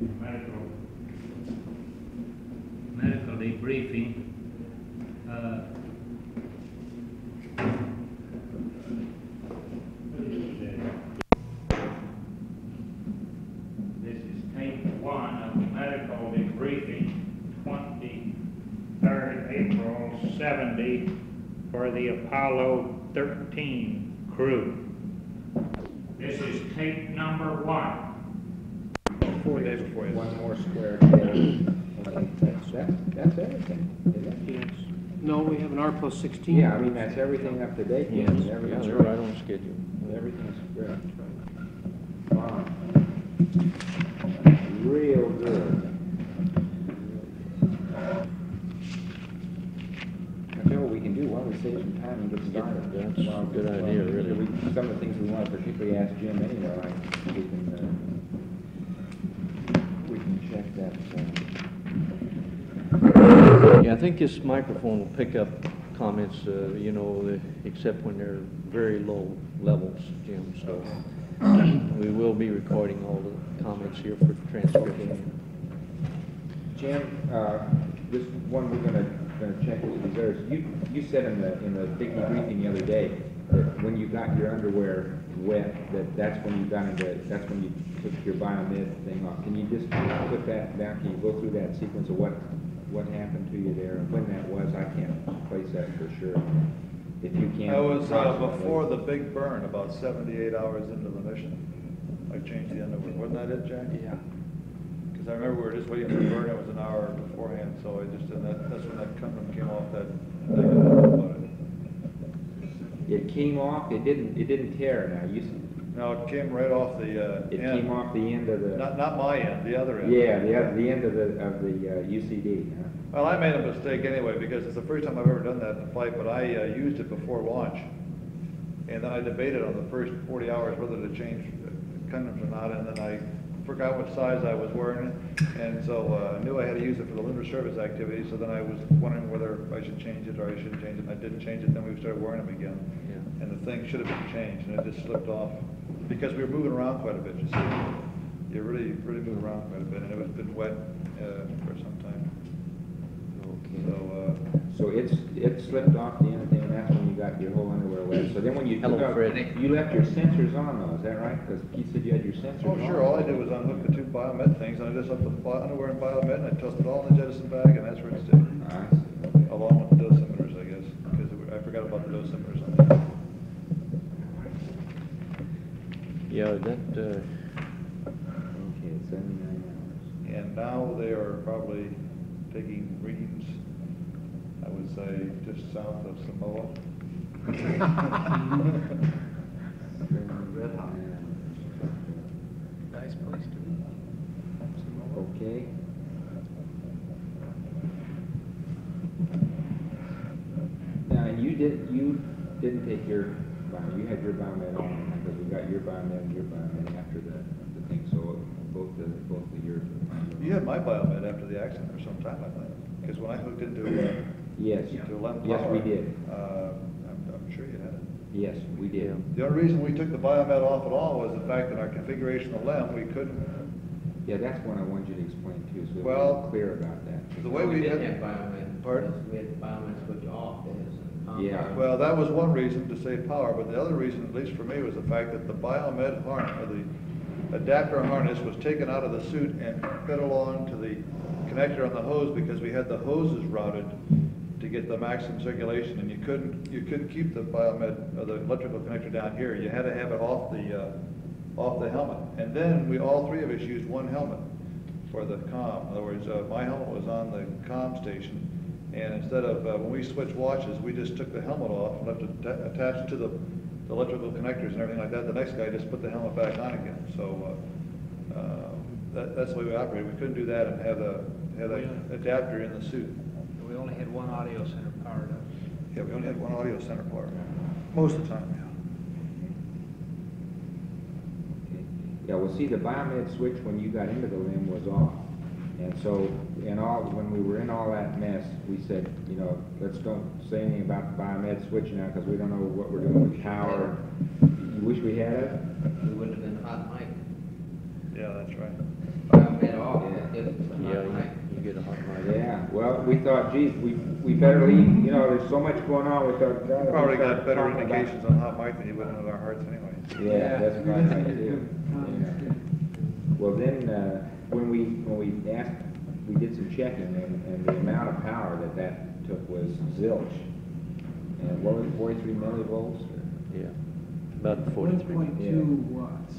medical debriefing. This is tape 1 of medical debriefing, 23rd April 70 for the Apollo 13 crew. This is tape number 1. One more square tape. That's everything, isn't it? Yes. No, we have an R plus 16. Yeah, I mean, that's everything up to date. Yes, yeah, they're right on schedule. Everything's good. Wow. Real good. I tell you what we can do, why don't we save some time and get started? That's a good idea, really. Some of the things we want to particularly ask Jim anyway, like, we can check that. Yeah, I think this microphone will pick up comments, you know, except when they're very low levels, Jim. So we will be recording all the comments here for transcription. Jim, this one we're gonna check with reserves. You said in the big debriefing the other day that when you got your underwear wet, that's when you took your biomed thing off. Can you just put that down? Can you go through that sequence of what happened to you there and when that was? I can't place that for sure. If you can. That was before the big burn, about 78 hours into the mission. I changed the underwear. Wasn't that it, Jack? Yeah. Because I remember we were just waiting for the burn. It was an hour beforehand, so I just did that. That's when that condom came off. It came off. It didn't tear. Now No, it came right off the it end. came off the end of the. Not my end, the other end. Yeah, the end of the UCD. Huh? Well, I made a mistake anyway because it's the first time I've ever done that in a flight, but I used it before launch. And then I debated on the first 40 hours whether to change condoms or not, and then I forgot what size I was wearing, and so I knew I had to use it for the lunar service activity, so then I was wondering whether I should change it or I shouldn't change it, and I didn't change it, then we started wearing them again. Yeah. And the thing should have been changed, and it just slipped off because we were moving around quite a bit, you see. You really move around quite a bit, and it was been wet for some time. So it slipped off the end of the thing, and that's when you got your whole underwear wet. So then when you took out, you left your sensors on though, is that right? Because Keith said you had your sensors on. Oh, sure. All I did was unhook the two biomed things, and I just left the underwear and biomed, and I tossed it all in the jettison bag, and that's where it stayed. Okay. Along with the dosimeters, I guess, because I forgot about the dosimeters on that. Yeah, that. Okay, 79 hours. And now they are probably taking readings, I would say, just south of Samoa. Red hot. Nice place to be. Okay. Now, and you didn't take your biomed. You had your biomed on because we got your biomed after the thing. So both the years. You had my biomed after the accident for some time, I think, because when I hooked into yes, to 11 yes, power, we did. I'm sure you had it. Yes, we did. The only reason we took the biomed off at all was the fact that our configuration of LEM, we couldn't. Yeah, that's one I wanted you to explain too, so Well, we're clear about that. The way we didn't had have biomed. Pardon? We had the biomed switch off. Yeah. Well, that was one reason to save power, but the other reason, at least for me, was the fact that the biomed harness, or the adapter harness, was taken out of the suit and fed along to the connector on the hose because we had the hoses routed to get the maximum circulation, and you couldn't keep the biomed or the electrical connector down here. You had to have it off the helmet. And then all three of us used one helmet for the comm. In other words, my helmet was on the comm station. And instead of, when we switched watches, we just took the helmet off and left it attached to the electrical connectors and everything like that. The next guy just put the helmet back on again. So that's the way we operated. We couldn't do that and have the adapter in the suit. We only had one audio center powered up. Yeah, we only had one audio center part. Most of the time, yeah. Okay. Yeah, well, see, the biomed switch when you got into the limb was off. And so, when we were in all that mess, we said, you know, let's don't say anything about the biomed switch now because we don't know what we're doing with power. You wish we had it? We wouldn't have been hot mic. Yeah, that's right. Biomed biomed off, Yeah. it gives us a Yeah, hot mic. you get a hot mic. Yeah, well, we thought, geez, we better leave, you know, there's so much going on, we thought, God. if we Probably start got better talking about- indications on hot mic than you would in our hearts anyway. Yeah, that's probably right too. Yeah. Well, then, when we asked, we did some checking, and the amount of power that took was zilch. And what was it, 43 millivolts? Yeah, about 43. 1.2 watts.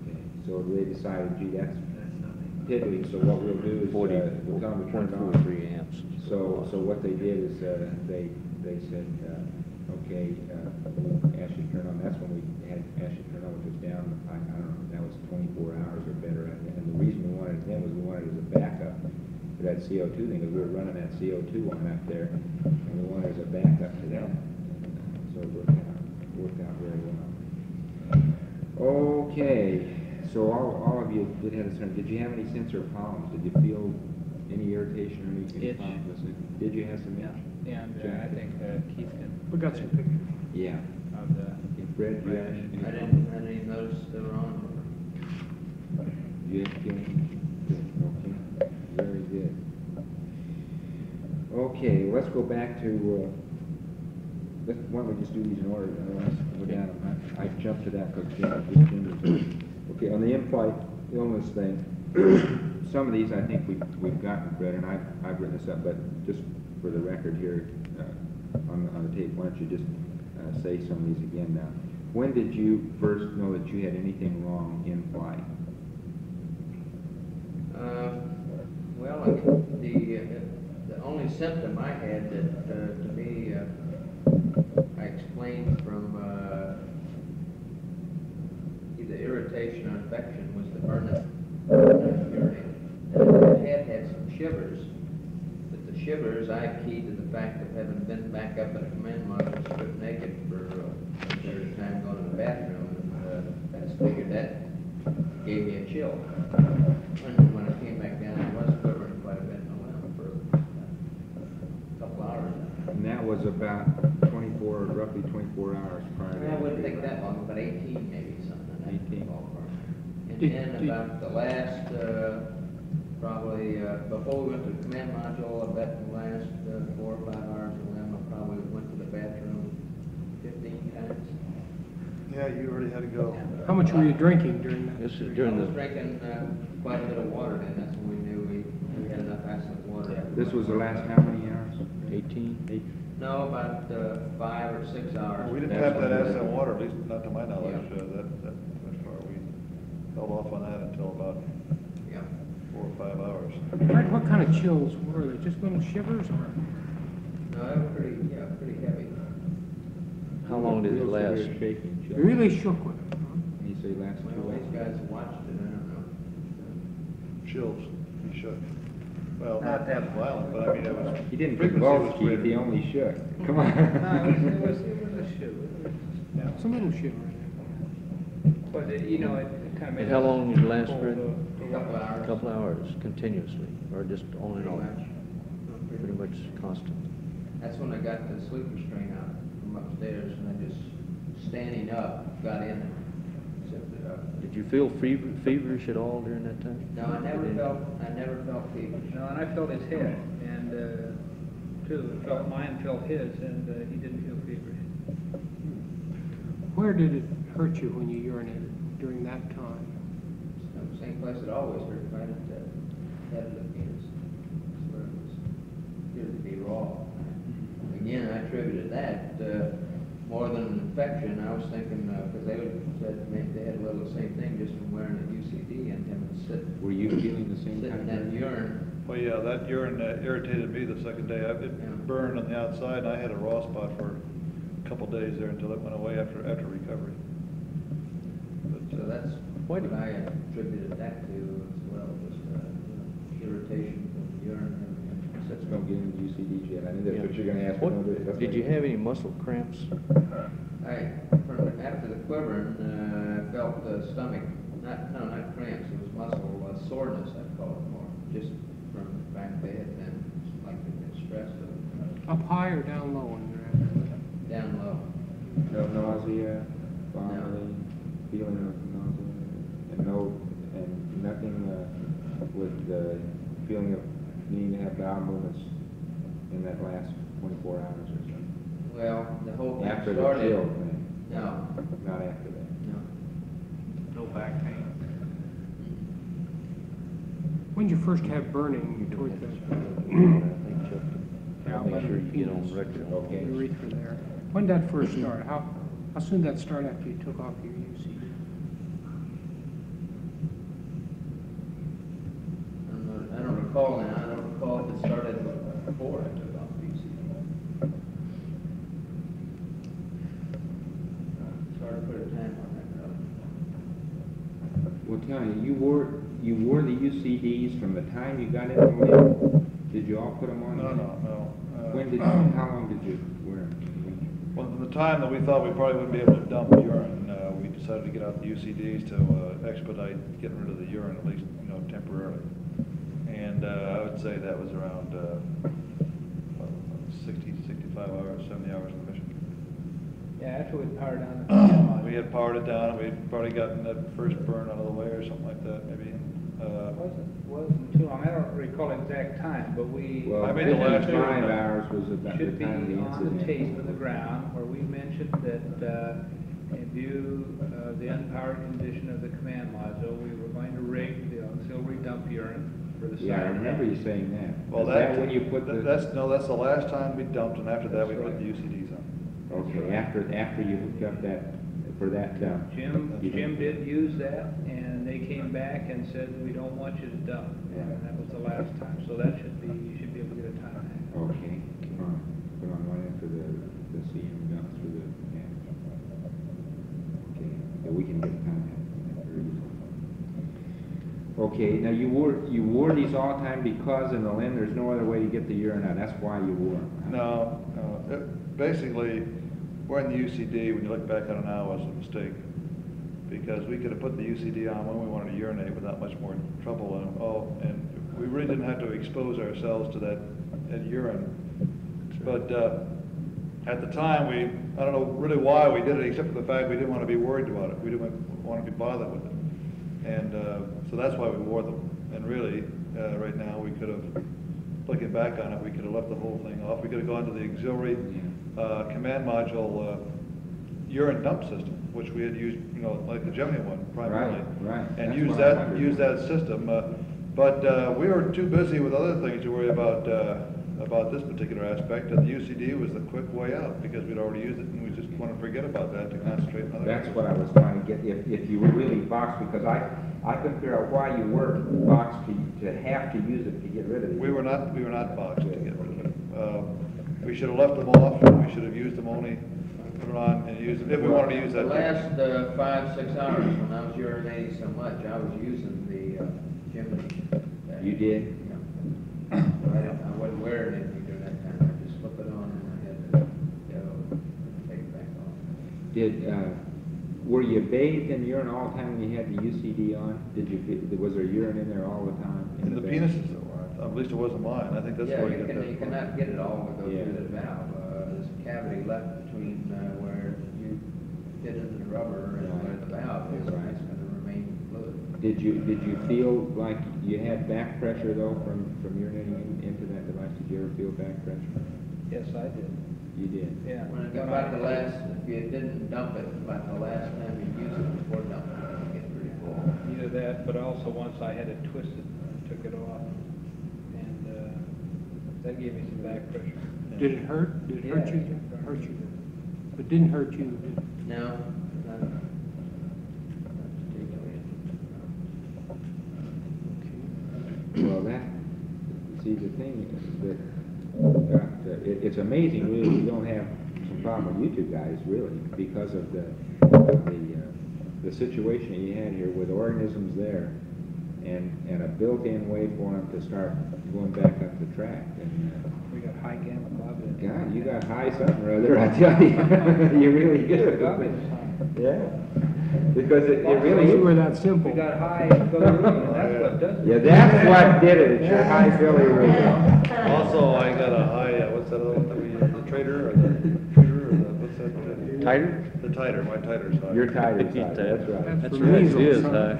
Okay, so they decided, gee, that's That's nothing. piddly, so what we'll do is, 40, we'll tell them to turn it on. 143 amps. So what they did is, they said, okay, we'll ask you to turn on, that's when we had asked you to turn on, which was down, I don't know, that was 24 hours or better, and the reason we wanted it then was we wanted it as a backup for that CO2 thing, because we were running that CO2 on up there, and we wanted it as a backup to that. So it worked out very well. Okay, so all of you did have a sensor. Did you have any sensor problems? Did you feel any irritation or any Itch. problems listening? Did you have some itch? And Jack? I think Keith can, We got some pictures. Yeah. of the, And Fred, you have any? I didn't even notice they were on. You have feeling? Good, okay, very good. Okay, let's go back to, why don't we just do these in order, otherwise we'll go down. I jumped to that because Jim. Okay, on the in-flight illness thing, some of these I think we've gotten, Fred, and I've written this up, but just for the record here, on the tape, why don't you just say some of these again now. When did you first know that you had anything wrong in flight? Well, the only symptom I had that, to me, I explained from, either irritation or infection was the burning urine. And I had some shivers, but the shivers I keyed to the fact of having been back up in a command module stripped naked for a period of time going to the bathroom, and I just figured that gave me a chill. When I came back down, I was quivering quite a bit in my limb for a couple hours. And that was about roughly 24 hours prior to. It wouldn't take that long, about 18 maybe, something like that. 18. ballpark. And Did- then did- about the last, probably, before we went to the command module, I bet the last 4 or 5 hours of them, I probably went to the bathroom 15 times. Yeah, you already had to go. How much were you drinking during that? This is I during was the, drinking quite a bit of water then, that's when we knew we had enough acid water. This was the last how many hours? 18? No, about 5 or 6 hours. We didn't That's have that when we- acid water, at least not to my knowledge, Yeah. that far. We held off on that until about Yeah. 4 or 5 hours. Fred, what kind of chills were they? Just little shivers or? No, they were pretty heavy. How long did it Real last? severe shaking, You chill. really shook with it, huh? And you say last 2 Well, hours? these guys watched it, I don't know. Chills, he shook. Well, Not that not violent, but I mean, it was. He didn't frequency convulse, was Keith, greater. he only shook. Come on. it was a shoe. It's a little shiver. But, you know, it kind of made. And how long did it last, pull Fred? A couple hours. A couple hours continuously, or just on and Pretty off? much. Pretty much constant. That's when I got the sleep restraint out from upstairs, and I just, standing up, got in and zipped it up. Did you feel feverish at all during that time? No, I never felt feverish. No, and I felt his head, and, too, felt mine, felt his, and, he didn't feel feverish. Where did it hurt you when you urinated during that time? Same place it always hurt, right at the head of the penis. That's where it was, appeared to be raw. Again, I attributed that, more than an infection. I was thinking, because they said maybe they had a little the same thing just from wearing a UCD and him sitting Were you feeling the same in kind that of? urine. Well, yeah, that urine irritated me the second day. Yeah. It burned on the outside, and I had a raw spot for a couple days there until it went away after recovery. So that's Why what do- I attributed that to as well, just irritation from the urine and Let's don't get into UCDs yet, I knew that's what you're gonna ask. What, but no, that's did not- you have any muscle cramps? After the quivering, I felt the stomach, not cramps, it was muscle soreness, I'd call it more, just from the fact they had been, like they'd been stressed Up high or down low in your abdomen? down low. No nausea, vomiting, feeling of nausea, and and nothing with the feeling of needing to have bowel movements in that last 24 hours or so. Well, the whole thing After the started. chill thing, No, not after that. no. No back pain. When did you first have burning towards the I'll make sure you get on record. Okay. urethra there? When did that first start? How soon did that start after you took off your UC? I don't recall now. I don't recall if it started before I took off BC. It's hard to put a time on that, really. Well, tell me, you wore the UCDs from the time you got in the lid? Did you all put them on? No. How long did you wear them? Well, from the time that we thought we probably wouldn't be able to dump urine, we decided to get out the UCDs to expedite getting rid of the urine, at least, temporarily. And I would say that was around 60, 65 hours, 70 hours of mission. Yeah, after we powered down the We had powered it down, and we'd probably gotten that first burn out of the way or something like that, maybe. Wasn't too long. I don't recall exact time, but we. Well, I made the last 5 urine. hours was about the Should be time of the on the incident. tape of the ground where we mentioned that in view of the unpowered condition of the command module, we were going to rig the auxiliary dump urine for the Yeah, I siren remember head. you saying that. Well, Is that when you put the? that's the last time we dumped, and after that, we put the UCDs on. Okay, after you hooked up for that dump. Jim did use that, and they came back and said, we don't want you to dump. And that was the last time, so that you should be able to get a time. Okay, put on right after the CM dump through the hatch. Okay, so we can get a time very easily. Okay, now you wore these all the time because in the LIN there's no other way to get the urine out. That's why you wore them. No. Basically, wearing the UCD, when you look back on it now, was a mistake. Because we could have put the UCD on when we wanted to urinate without much more trouble. And we really didn't have to expose ourselves to that urine. But at the time, I don't know really why we did it, except for the fact we didn't want to be worried about it. We didn't want to be bothered with it. And so that's why we wore them. And really, right now, we could have, looking back on it, we could have left the whole thing off. We could have gone to the auxiliary command module urine dump system, which we had used, like the Gemini one primarily. Right. And That's use what I wondered. that system. But we were too busy with other things to worry about this particular aspect. And the UCD was the quick way out because we'd already used it, and we just want to forget about that to concentrate on other That's things. what I was trying to get, if you were really boxed, because I couldn't figure out why you were boxed to have to use it to get rid of it. We were not boxed to get rid of it. We should have left them off, and we should have used them only, put it on and use them, if we wanted to use The that. last 5-6 hours, when I was urinating so much, I was using the Gemini. You did? Yeah. I wasn't wearing it during that time. I just slip it on and I had to take it back off. Were you bathed in urine all the time when you had the UCD on? Was there urine in there all the time? In the penises, though, at least it wasn't mine. I think that's Yeah, where you you get that. cannot get it all to go Yeah. through the valve. There's a cavity left between where you get into the rubber and where the valve is, and that's going to remain fluid. Did you feel like you had back pressure though from urinating into that device? Did you ever feel back pressure? Yes, I did. You did? Yeah. About the last, if you didn't dump it, about the last time you used it before dumping it, you get pretty full. Either that, but also once I had it twisted, I took it off, and that gave me some back pressure. Did it hurt? Did it hurt you? It hurt you. It didn't hurt you, did it? No, not Well, see, the thing that, it's amazing, really, we don't have some problem with you two guys, really, because of the situation that you had here with organisms there and a built-in way for them to start going back up the track. And, We got high gamma globulin. God, you got high something or other, I tell you. You really do. Yeah. Because it really You were is. that simple. We got high bilirubin, that's what does it. Yeah, that's what did it. It's your high bilirubin. Also, I got a high, what's that other one that we use, the trader, or the what's that? Tighter? The tighter, my tighter's high. Your tighter side, that's right. That's for right, it measles, is, huh?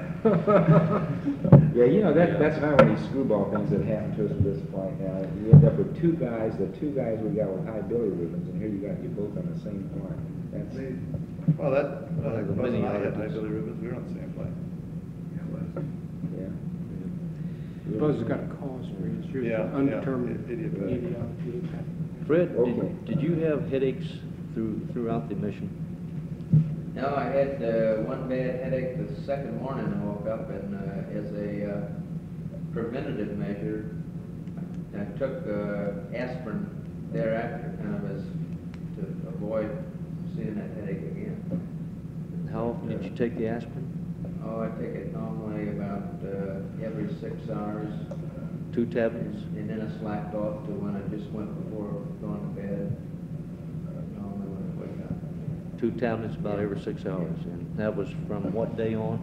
Yeah, you know, Yeah. that's another one of these screwball things that happen to us at this point now. You end up with the two guys we got with high bilirubins, and here you got you both on the same plane. That's, Well, that, Well, the Buzz and mini I had high outages. bilirubins, we were on the same plane. yeah. Buzz has got a cause for it, it's your Yeah, yeah, undetermined idiopathic. idiopathic. Fred, Okay. did you have headaches throughout the mission? No, I had one bad headache the second morning I woke up, and as a preventative measure, I took aspirin thereafter, kind of as to avoid seeing that headache again. How often did you take the aspirin? Oh, I take it normally about every 6 hours, 2 tablets? and then I slacked off to when I just went before going to bed, normally when I wake up. 2 tablets about every 6 hours, and that was from what day on?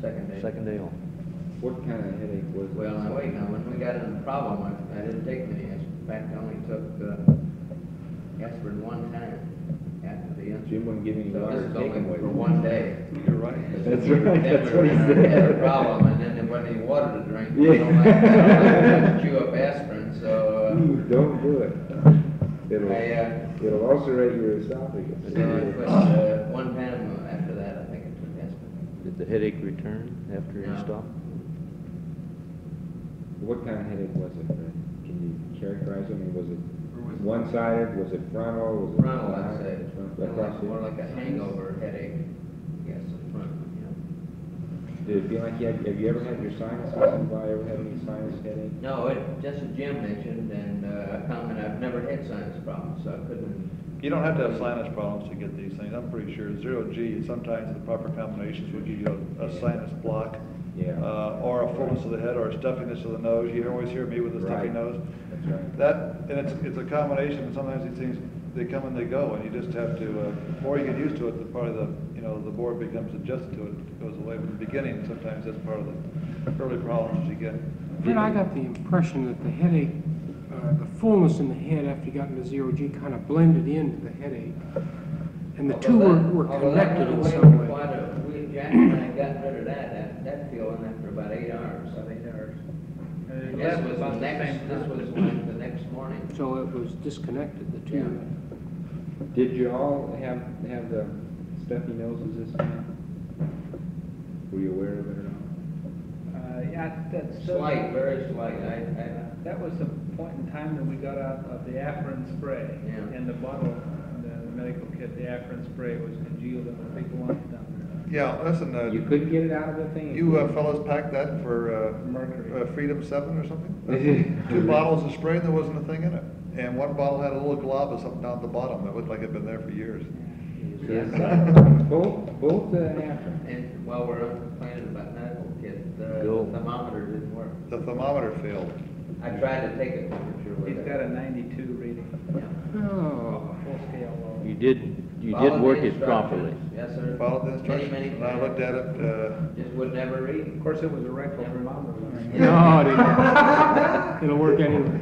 Second day. Second day on. What kind of headache was it? Well, now wait, now when we got in the problem, I didn't take many aspirin. In fact, I only took aspirin one time after the incident. Jim wouldn't give any So water this to is take only him with. for one day. You're right. That's right, Then that's we what he had a said. problem, and then there wasn't any water to drink. Yeah. We don't like to chew up aspirin, so Don't do it. It'll ulcerate your esophagus. so I put one time after that, I think I took aspirin. Did the headache return after you No. stopped? What kind of headache was it, Fred? Can you characterize it? I mean, was it one-sided? Was it frontal? Was it Frontal, I'd say. Frontal, across the- More like a hangover headache, I guess, in front, Did it feel like have you ever had your sinus? Anybody ever had any sinus headache? No, just as Jim mentioned, and I commented, I've never had sinus problems, so I couldn't. You don't have to have sinus problems to get these things. I'm pretty sure 0G, sometimes the proper combinations will give you a sinus block. Yeah. Or a fullness of the head, or a stuffiness of the nose. You always hear me with a stuffy Right. nose. That's right. That, and it's a combination, and sometimes these things, they come and they go, and you just have to, the more you get used to it, the part of the board becomes adjusted to it, it goes away. But in the beginning, sometimes that's part of the early problems you get. Fred, I got the impression that the headache, the fullness in the head after you got into 0G kind of blended into the headache. And the two were connected in some way. Jack and I got rid of that feeling after about 8 hours. And this was the next, this was like the next morning. So it was disconnected, the two. Did you all have the stuffy noses this time? Were you aware of it or not? Yeah, that's. Slight, very slight. That was the point in time that we got out of the Afrin spray. Yeah. And the bottle, the medical kit, the Afrin spray was congealed in a big lump down there. Yeah, listen, You couldn't get it out of the thing? you fellows packed that for Mercury. Freedom 7 or something? 2 bottles of spray and there wasn't a thing in it. And one bottle had a little glob of something down at the bottom that looked like it had been there for years. Both happened. And while we're complaining about medical kit, the Go. thermometer didn't work. The thermometer failed. I tried to take a temperature with He's it. got a 92 reading, Yeah. Oh. full scale low. You did Followed the work it instructions. properly. Yes, sir. Followed the instructions. Many, And I looked at it, Just would never read. Of course, it was a rectal thermometer. No, it didn't. It'll work anyway.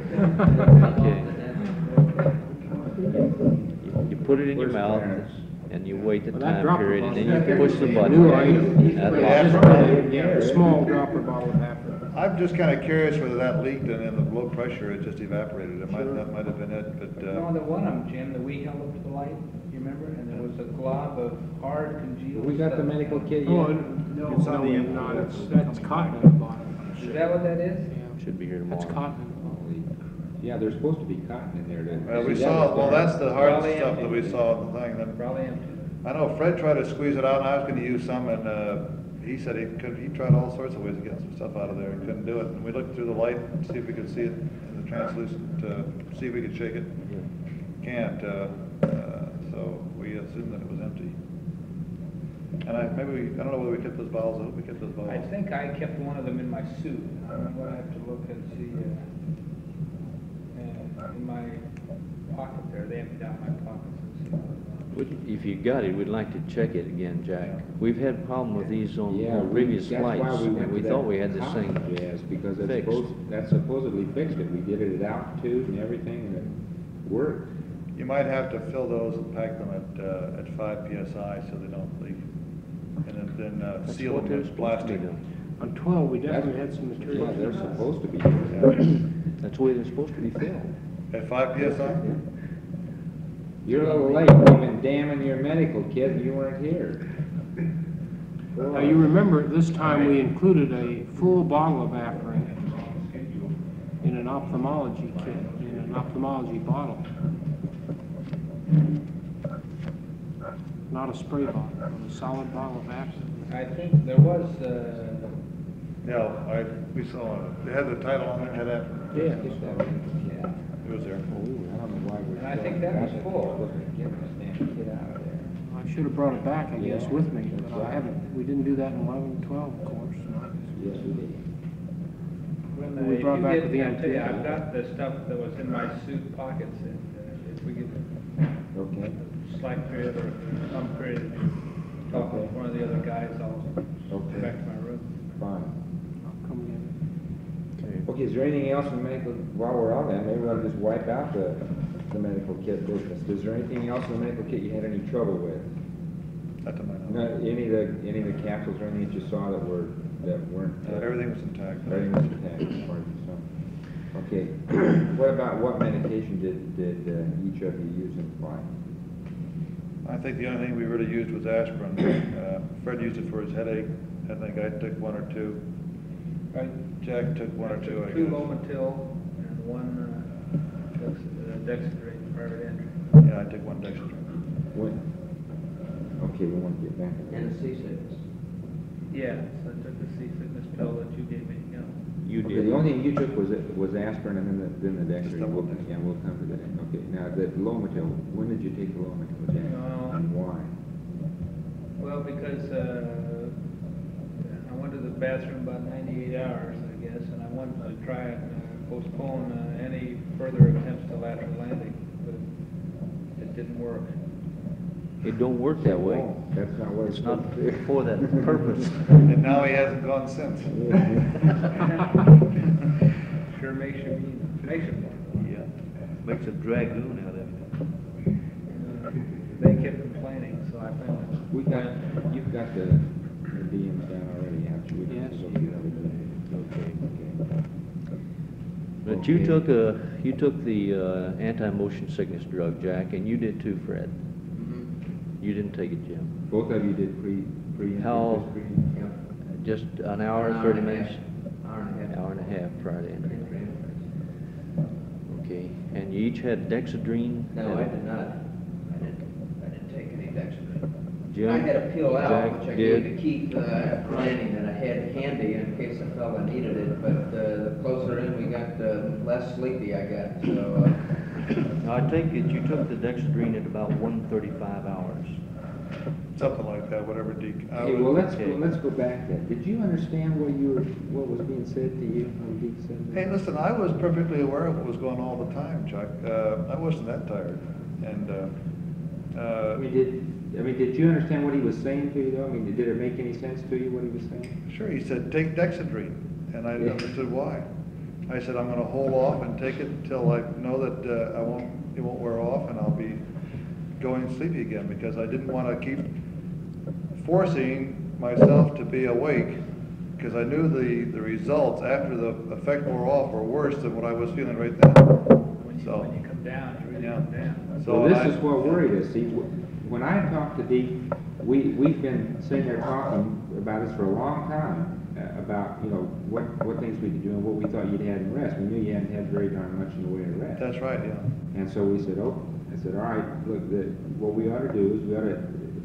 You put it in your Where's mouth, Clarence? and you wait the Well, that time dropper period, and then bottle- you push the New button. item. That's Yeah. all. Yeah, a small dropper bottle of Afrin. I'm just kind of curious whether that leaked and then the low pressure had just evaporated. That might have been it, but, No, the one of them, Jim, that we held up to the light, you remember? And there was a glob of hard congealed. We got the stuff. medical kit Oh, yet? it's on the not, that's cotton at the bottom. Is that what that is? Yeah. Should be here That's tomorrow. cotton. Yeah, there's supposed to be cotton in there. we See, saw, was well, there. that's the hard Probably stuff that we empty. saw in the thing. Then Probably empty. I know Fred tried to squeeze it out, and I was gonna use some, and, he said he tried all sorts of ways to get some stuff out of there, and couldn't do it. And we looked through the light, to see if we could see it in the translucent, see if we could shake it. Can't, so we assumed that it was empty. And I don't know whether we kept those bottles, I hope we kept those bottles. I think I kept one of them in my suit. I'm gonna have to look and see, in my pocket there, they emptied out my pockets and see what it was. If you got it, we'd like to check it again, Jack. We've had a problem with these on previous that's why flights, went and we to thought that we had this thing cotton jazz, because it's fixed. that supposedly fixed it. We did it at altitude and everything, and it worked. You might have to fill those and pack them at 5 PSI so they don't leak. And then That's seal what them they're with supposed to be plastic. doing. On 12, we definitely had some material. Yeah, they're supposed to be. That's the way they're supposed to be filled. At 5 PSI? You're a little late, you've been damning your medical kit and you weren't here. Now, you remember at this time, we included a full bottle of Aspirin in an ophthalmology kit, in an ophthalmology bottle. Not a spray bottle, but a solid bottle of Aspirin. I think there was, Yeah, we saw it. They had the title on there, had that. Yeah. It was there. I don't know why we're. And I think that was full. Get this damn kid out of there. I should have brought it back, I guess, Yeah, with me, that's but I right. haven't. We didn't do that in 11, 12, of course. Yes, we did. when We if brought you back get, with the I tell you, idea. I've got the stuff that was in my suit pockets, and if we get Okay, a slack period or some period, talk with one of the other guys, I'll go Okay. back to my room. fine. I'll come again. Okay, is there anything else in medical, while we're on that, maybe we'll just wipe out the medical kit business. Is there anything else in the medical kit you had any trouble with? Not to my No, knowledge. any of the capsules or anything that you saw that weren't? Everything was intact. Everything was intact as far as you saw. Okay, what about, what medication did each of you use and why? I think the only thing we really used was aspirin. Fred used it for his headache. I think I took 1 or 2. Right. Jack took 1 or 2, I 2 guess. Lomatil and 1 Dexedrine private entry. Yeah, I took 1 dexedrine. When? Okay, we want to get back to that. And the seasickness. Yeah, so I took the seasickness pill that you gave me, yeah. You Okay, did. the only thing you took was aspirin and then the Just Dexedrine. that one. Yeah, we'll come to that. Okay, now the Lomatil, when did you take the Lomatil, Jack? And why? Well, because I went to the bathroom about 98 hours, I guess, and I wanted to try and postpone any further attempts to lateral landing, but it didn't work. It don't work that way. No, that's not what it's It's not supposed to do. for that purpose. And now he hasn't gone since. Sure makes you patient. Yeah. Makes a dragoon out of it. They kept complaining, so I found it. You've got the DMs down already, haven't you? We can Yes. just go through everything. Okay. But you took the anti-motion sickness drug, Jack, and you did too, Fred. You didn't take it, Jim. Both of you did pre. How- pre- Just an hour, An hour 30 and a minutes? half. Hour and a half. Hour and a half prior to entry. Okay, and you each had Dexedrine? No, I did not. I didn't take any Dexedrine. Jim? I had a pill out, Jack which I did. gave to Keith after landing that I had handy in case I felt I needed it, but the closer in we got, the less sleepy I got, so, Now, I take it you took the Dexedrine at about 1:35 hours. Something like that, whatever Deke. Okay, well, let's Okay. go back then. Did you understand what was being said to you when Deke said that? Hey, listen, I was perfectly aware of what was going on all the time, Chuck. I wasn't that tired. And, Did you understand what he was saying to you though? I mean, did it make any sense to you what he was saying? sure, he said, take Dexedrine. And I understood why. I said, I'm gonna hold off and take it until I know that, it won't wear off and I'll be going sleepy again, because I didn't wanna keep forcing myself to be awake, because I knew the results after the effect wore off were worse than what I was feeling right then. When you So, come down, you really yeah. come down. So this is what worried us. See, when I talked to Deke, we've been sitting there talking about this for a long time, about, what things we could do and what we thought you'd had in rest. We knew you hadn't had very darn much in the way of rest. That's right, yeah. And so we said, all right, look, what we ought to do is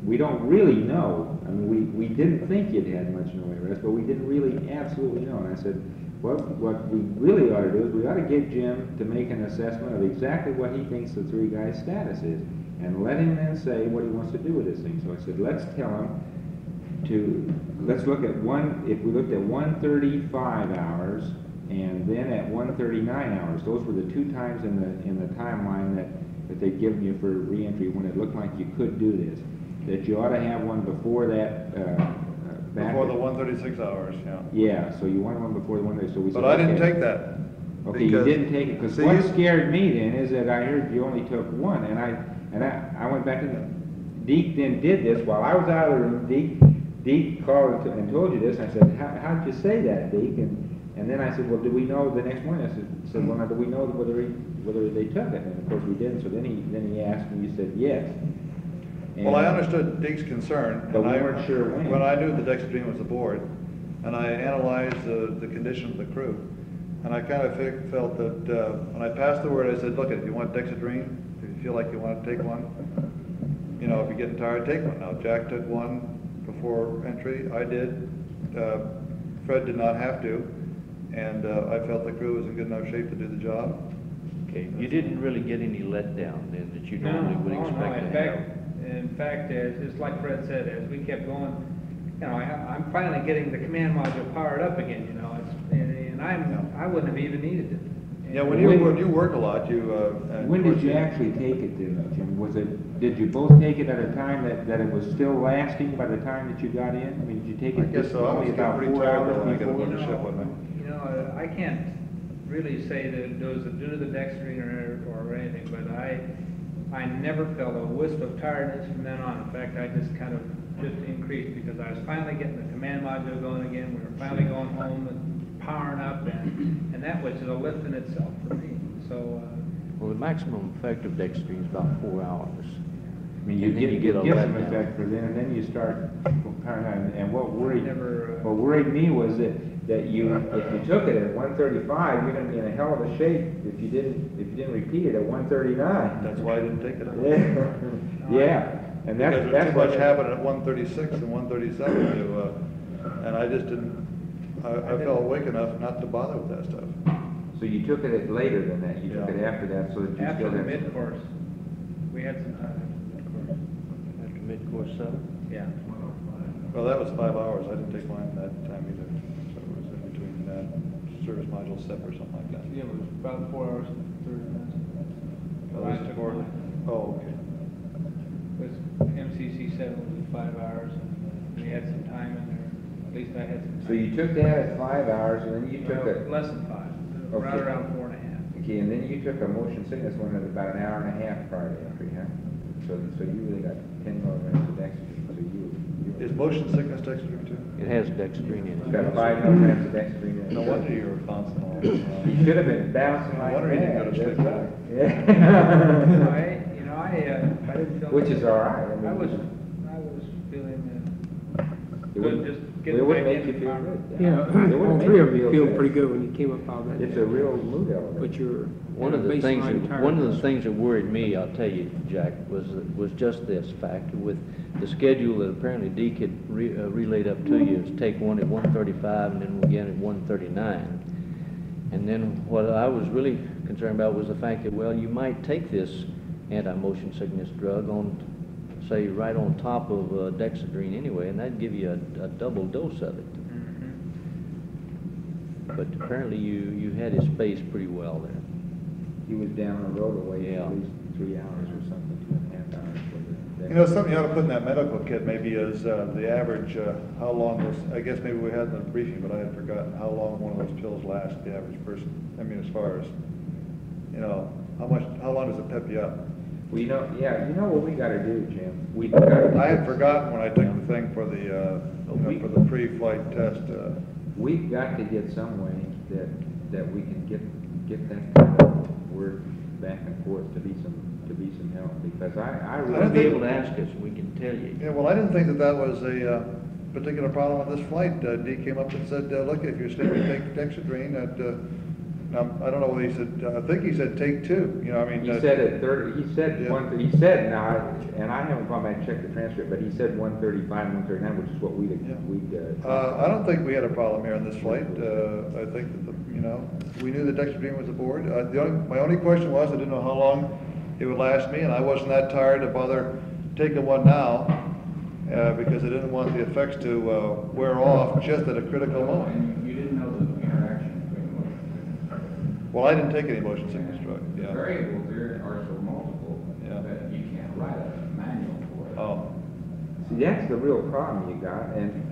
we don't really know. I mean, we didn't think you'd had much in the way of rest, but we didn't really absolutely know. And I said, what we really ought to do is we ought to get Jim to make an assessment of exactly what he thinks the 3 guys' status is, and let him then say what he wants to do with this thing. So I said, let's tell him let's look at if we looked at 135 hours, and then at 139 hours. Those were the 2 times in the timeline that they'd given you for reentry when it looked like you could do this. That you ought to have one before that. Before the 136 hours, yeah. Yeah, so you want one before the 136. So we said, But I didn't okay. take that. Okay, you because- didn't take it, because See, what you- scared me then is that I heard you only took one, and I went back to the, Deke then did this while I was out of the room. Deke called and told you this, and I said, how'd you say that, Deke? And then I said, well, do we know the next morning? I said, well, now, do we know whether they took it? And of course we didn't, so then he asked me, you said yes. Well, I And- understood Deke's concern. But and we I- weren't sure when. When I knew the Dexedrine was aboard, and I analyzed the condition of the crew, and I kind of felt that, when I passed the word, I said, look, if you want Dexedrine, if you feel like you want to take one, you know, if you're getting tired, take one. Now, Jack took one before entry, I did, Fred did not have to, and I felt the crew was in good enough shape to do the job. Okay, you didn't really get any letdown then that you normally would expect to have? In fact, it's like Fred said, as we kept going, you know, I'm finally getting the command module powered up again, you know, and I wouldn't have even needed it. Yeah, when you work a lot, you, and When of course did you actually take it then, Jim? Did you both take it at a time that it was still lasting by the time that you got in? I mean, did you take I it guess so. I was only getting about pretty 4 tired hours when I got before? aboard the ship, wasn't I? You know, I can't really say that it was due to the Dexedrine or anything, but I never felt a wisp of tiredness from then on. In fact, I just kind of increased because I was finally getting the command module going again. We were finally going home and powering up, and that was a lift in itself for me. So, Well, the maximum effect of Dexedrine is about 4 hours. I mean, you And then you get a get some letdown. effect for then, and then you start, and what worried Never, me was that if you took it at 135, you're gonna be in a hell of a shape if you didn't repeat it at 139. That's why I didn't take it. Yeah, and that's Because there's too what much happening at 136 and 137 to, and I just didn't, I felt awake enough not to bother with that stuff. So you took it later than that, you took Yeah. it after that, so that you after still the had. mid-course, we had some time After mid-course 7? Yeah. Well, that was 5 hours. I didn't take mine that time either. So it was in between service module SEP or something like that. Yeah, it was about 4 hours and 30 minutes. Oh, I this is took 4. mine. Oh, okay. With MCC 7 was 5 hours, and we had some time in there. At least I had some time. So you took that at 5 hours, and then you took Well, it. less than 5, right Okay. around 4.5. Okay, and then you took a motion sickness one at about an hour and a half prior to entry, huh? So you really got 10 milligrams of Dexedrine, so you. Is motion sickness Dexedrine too? It has Dexedrine in You it. got 5 milligrams of Dexedrine in it. No wonder you were bouncing all You should have been bouncing No like wonder you didn't that. go to sleep That's better. right. Yeah. I didn't feel. Which is all right. I mean, I was feeling It good, wouldn't- just It getting would back make in you the feel car. good. Yeah, It would all make three you of you feel feel good. pretty good when you came up out of that. It's a real mood elevator. But you're. One of the baseline things, one of the tiredness. things that worried me, I'll tell you, Jack, was just this fact. With the schedule that apparently Deke had relayed up to you, is take one at 135 and then again at 139. And then what I was really concerned about was the fact that, well, you might take this anti-motion sickness drug on, say, right on top of Dexedrine anyway, and that'd give you a double dose of it. But apparently you had his space pretty well there. He was down the road away Yeah. at least 3 hours or something, 2.5 hours. for the- You know, something you ought to put in that medical kit maybe is the average, how long this, I guess maybe we had in the briefing, but I had forgotten how long one of those pills lasts, the average person. I mean, as far as, you know, how long does it pep you up? Well, you know what we gotta do, Jim? We gotta. I had forgotten when I took the thing for the, for the pre-flight test. We've got to get some way that we can get that kind of word back and forth to be some help, because I You'll really. be able to ask us, and we can tell you. Yeah, well, I didn't think that was a particular problem on this flight. Dee came up and said, look, if you're sleepy, take Dexedrine. I don't know what he said. I think he said take 2. You know, I mean. He said at 30, he said Yeah. he said, now, and I haven't gone back and checked the transcript, but he said 135, 139, which is what we'd. I don't think we had a problem here on this flight. I think that, we knew that Dexedrine was aboard. My only question was, I didn't know how long it would last me, and I wasn't that tired to bother taking one now, because I didn't want the effects to wear off just at a critical moment. And you didn't know the interaction between motion. Well, I didn't take any motion sickness drug, The yeah. variables there are so multiple Yeah. that you can't write a manual for it. Oh, See, that's the real problem you got, and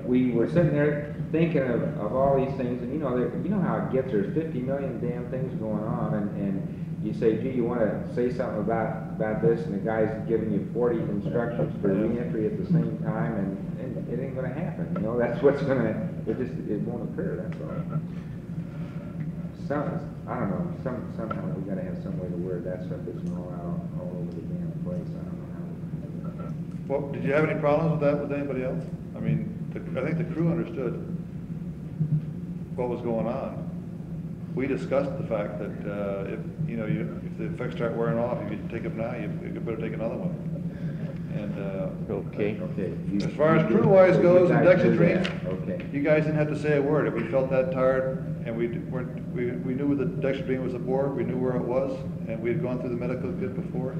we were sitting there thinking of all these things, and you know how it gets, there's 50 million damn things going on, and you say, gee, you wanna say something about this, and the guy's giving you 40 instructions for re-entry at the same time, and it ain't gonna happen, you know, that's what's gonna, it won't occur, that's all. I don't know, somehow we gotta have some way to where that stuff isn't all out all over the damn place, I don't know how. Well, did you have any problems with that with anybody else? I mean, I think the crew understood what was going on. We discussed the fact that, if the effects start wearing off, if you take them now, you better take another one. And, Okay. as far as crew-wise goes, and dexedrine, Okay. you guys didn't have to say a word. If we felt that tired, and we knew the dexedrine was aboard, we knew where it was, and we had gone through the medical kit before.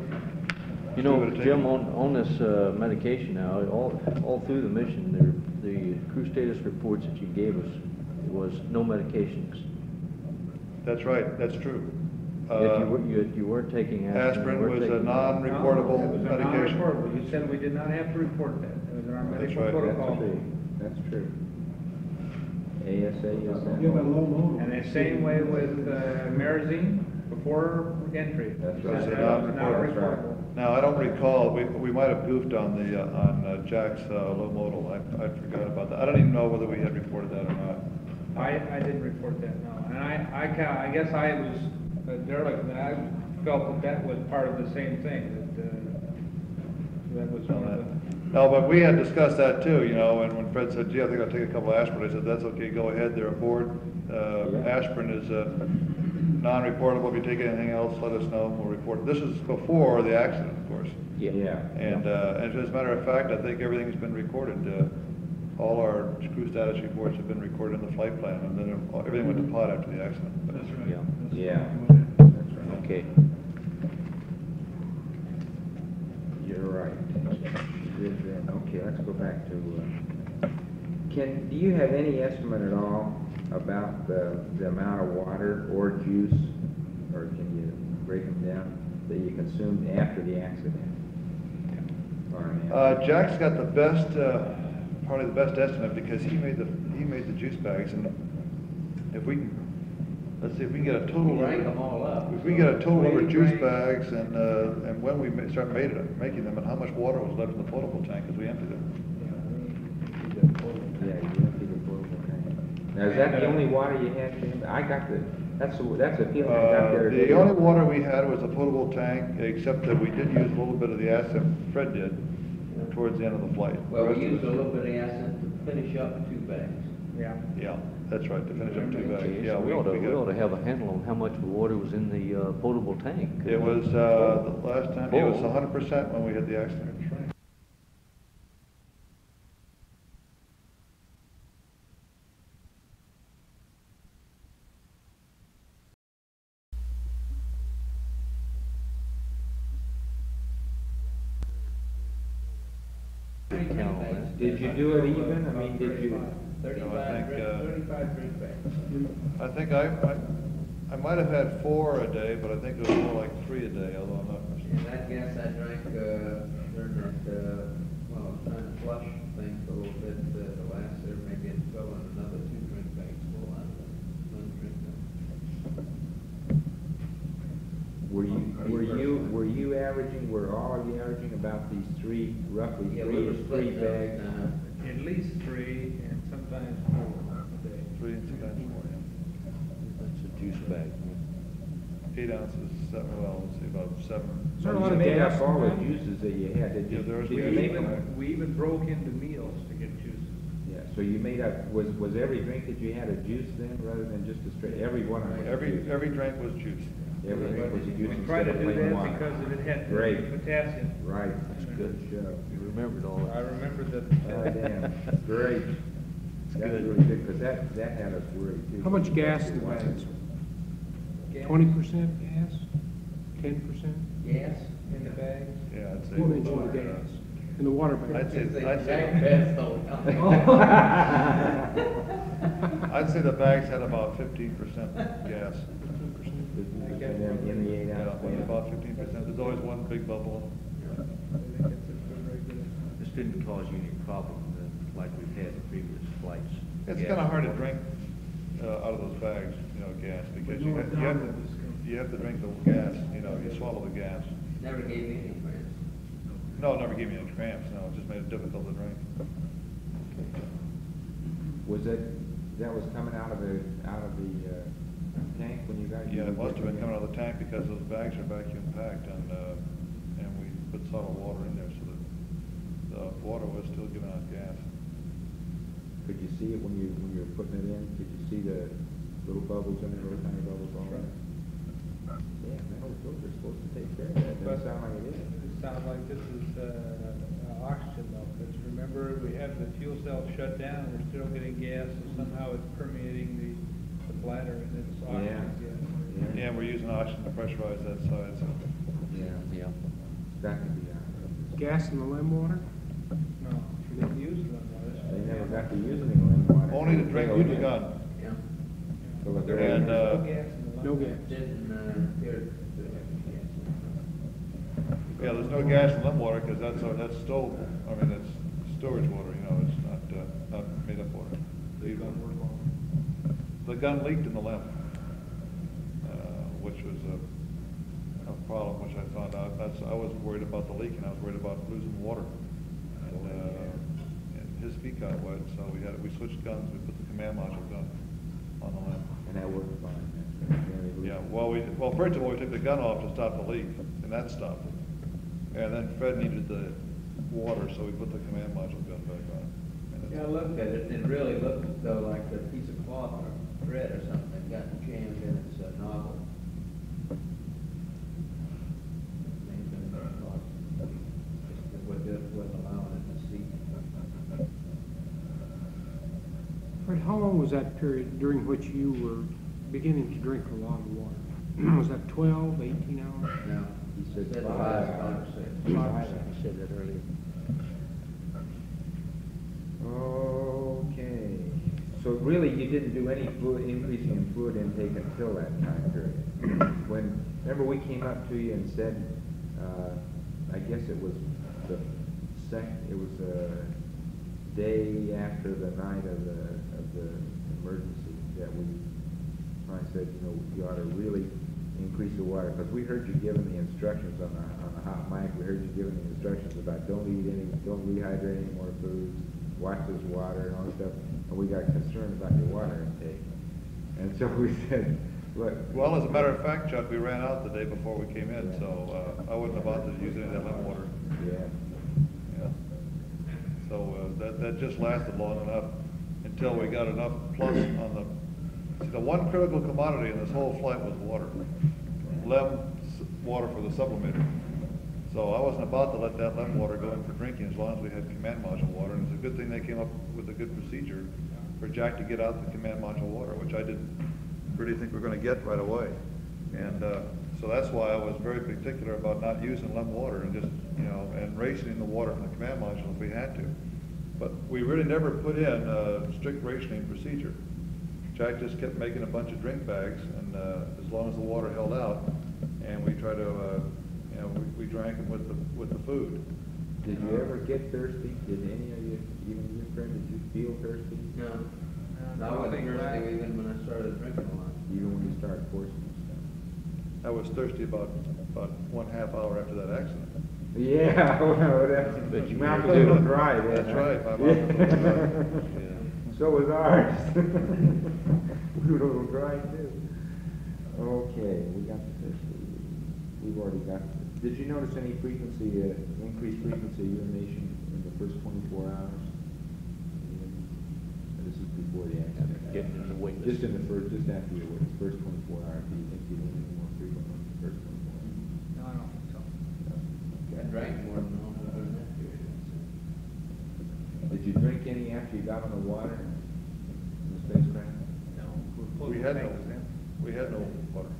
You know, We would've Jim, taken- on this medication now, all through the mission, the crew status reports that you gave us was no medications. That's right, that's true. Yet you weren't taking aspirin. Aspirin you weren't was a taking- non-reportable No, it was a medication. non-reportable. You said we did not have to report that. It was in our That's medical right. protocol. That's true. ASA is that. You have a low motor. And the same way with Marazine before entry. That's right. That That's was not right. reportable. Now, I don't recall, we might have goofed on Jack's low modal. I forgot about that. I don't even know whether we had reported that or not. I didn't report that, no. And I guess I was derelict, and I felt that was part of the same thing, that was one of the... No, but we had discussed that too, and when Fred said, gee, I think I'll take a couple of aspirin, I said, that's okay, go ahead, they're aboard. Aspirin is non-reportable. If you take anything else, let us know, we'll report it. This is before the accident, of course. Yeah. And as a matter of fact, I think everything's been recorded. All our crew status reports have been recorded in the flight plan, and then everything went to pot after the accident. That's right. Yeah. That's right. Okay. You're right. Okay, let's go back to, do you have any estimate at all about the amount of water or juice, or can you break them down, that you consumed after the accident? Jack's got the best, probably the best estimate, because he made the juice bags, and if we can, let's see, if we can get a total. Rank them all up. If we get a total number of juice bags, and when we start making them, and how much water was left in the potable tank as we emptied it. Yeah, you emptied the portable tank. Now, is that the only water you had, Jim? That's a feeling I got there. The only water we had was a potable tank, except that we did use a little bit of the acid Fred did towards the end of the flight. Well, The rest we of used it- a little bit of acid to finish up 2 bags. Yeah. Yeah, that's right, to finish up 2 bags. Yeah, We ought to got- have a handle on how much water was in the potable tank. It was, the last time, it was Full. 100% when we had the accident. Count on that. Did you do it even? I mean, did you? 35 think, 35 drink bags. I think I might have had 4 a day, but I think it was more like 3 a day, although I'm not. And that gas I drank, during that, well, I was trying to flush things a little bit, the last there, maybe it fell in another 2 drink bags full out of one drink bag. Were you averaging, were all of you averaging about these roughly Yeah, we were three splitting bags? those, At least 3, and sometimes 4 a day. 3 and sometimes 4, yeah. That's a juice bag. 8 ounces, let's see, about 7. Is there a So lot you of made gas up all in the that? juices that you had, did you? Yeah, there was did you gas make in them? there. We even broke into meals to get juices. Yeah, so you made up, was every drink that you had a juice then, rather than just a straight, every one of them? was a juice? Every drink was juice. Every drink was a juice We tried instead to of do plain that water. because it had Great. potassium. Right, that's good show. You remembered all I that. remember that. Oh, damn, great. That's Good. really good, because that had us worried too. How much gas in the bags? 20% gas? 10%? Gas in the bags? Yeah, I'd say. You mentioned the gas. In the water bags? I'd say I'd say the bags had about 15% gas. In the 8 Yeah, ounce bag. about 15%. There's always one big bubble. I think it's a very good. This didn't cause you any problem then? like we've had in previous flights. It's Gas kind of hard to water. drink out of those bags, gas, because But you no have, doubt it was you have to drink the gas, you swallow the gas. Never gave me any cramps. No, it never gave me any cramps, no, it just made it difficult to drink. Was that was coming out of the tank when you got? Yeah, it must have been coming out of the tank because those bags are vacuum packed and we put solid water in there so that the water was still giving out gas. Could you see it when you were putting it in? Could you see the little bubbles in it, little tiny bubbles all in it? Yeah, those are supposed to take care of that. Doesn't sound like it is. It sounds like this is oxygen though, because remember, we have the fuel cell shut down, we're still getting gas, so somehow it's permeating the bladder and it's oxygen gas. Yeah, we're using oxygen to pressurize that side, so. Yeah. That could be Gas in the lime water? No, we didn't use them. They never got to use any lime water. Only to drink through the gun. Yeah. So if they're And, No gas in the No lung. gas. Didn't appear to have gas. Yeah, there's no gas in limb water because that's stove, that's storage water, it's not made up water. The gun leaked in the limb, which was a problem which I found out. I wasn't worried about the leaking, I was worried about losing water. And his feet got wet, so we switched guns, we put the command module gun on the limb. And that worked fine. Yeah, well, first of all, we took the gun off to stop the leak, and that stopped it. And then Fred needed the water, so we put the command module gun back on. And Yeah, I looked at it, and it really looked as though like a piece of cloth or thread or something got jammed in its nozzle. May have been the cloth. Just wasn't allowing it to seep. Fred, how long was that period during which you were beginning to drink a lot of water? Was that 12, 18 hours? No. He said Said 5 5 hours. or 6. I said that earlier. Okay. So really, you didn't do any increasing in fluid intake until that time period. Remember we came up to you and said, I guess it was the day after the night of the emergency that we finally said, you ought to really increase the water, because we heard you giving the instructions on the hot mic. We heard you giving the instructions about don't rehydrate any more foods, watch this water and all this stuff, and we got concerned about your water intake. And so we said, look. well, as a matter of fact, Chuck, we ran out the day before we came in, so I wouldn't have bothered to use any of that limb water. Yeah. Yeah. So that just lasted long enough until we got enough plus on the one critical commodity in this whole flight was water. Water for the sublimator. So I wasn't about to let that lemon water go in for drinking as long as we had command module water. And it's a good thing they came up with a good procedure for Jack to get out the command module water, which I didn't really think we were going to get right away. And so that's why I was very particular about not using lemon water and just, and rationing the water from the command module if we had to. But we really never put in a strict rationing procedure. Jack just kept making a bunch of drink bags, and as long as the water held out, and we try to, we drank them with the food. Did you ever get thirsty? Did any of you, even your friend, did you feel thirsty? No. I wasn't thirsty even when I started drinking a lot. Even when you started forcing yourself? I was thirsty about 1/2 hour after that accident. Yeah, well, that's, But you mouth were- a little dry then. That's huh? right, my mouth was a little dry. Yeah. So was ours. We were a little dry too. Okay, we got the first, we've already got, did you notice any frequency, increased frequency of urination in the first 24 hours? This is before the accident. Getting in the witness. Just after your witness, first 24 hours, do you think you need any more frequently in the first 24 hours? No, I don't think so. I drank more than normal during that period. Did you drink any after you got on the water in the spacecraft? No. We had no water,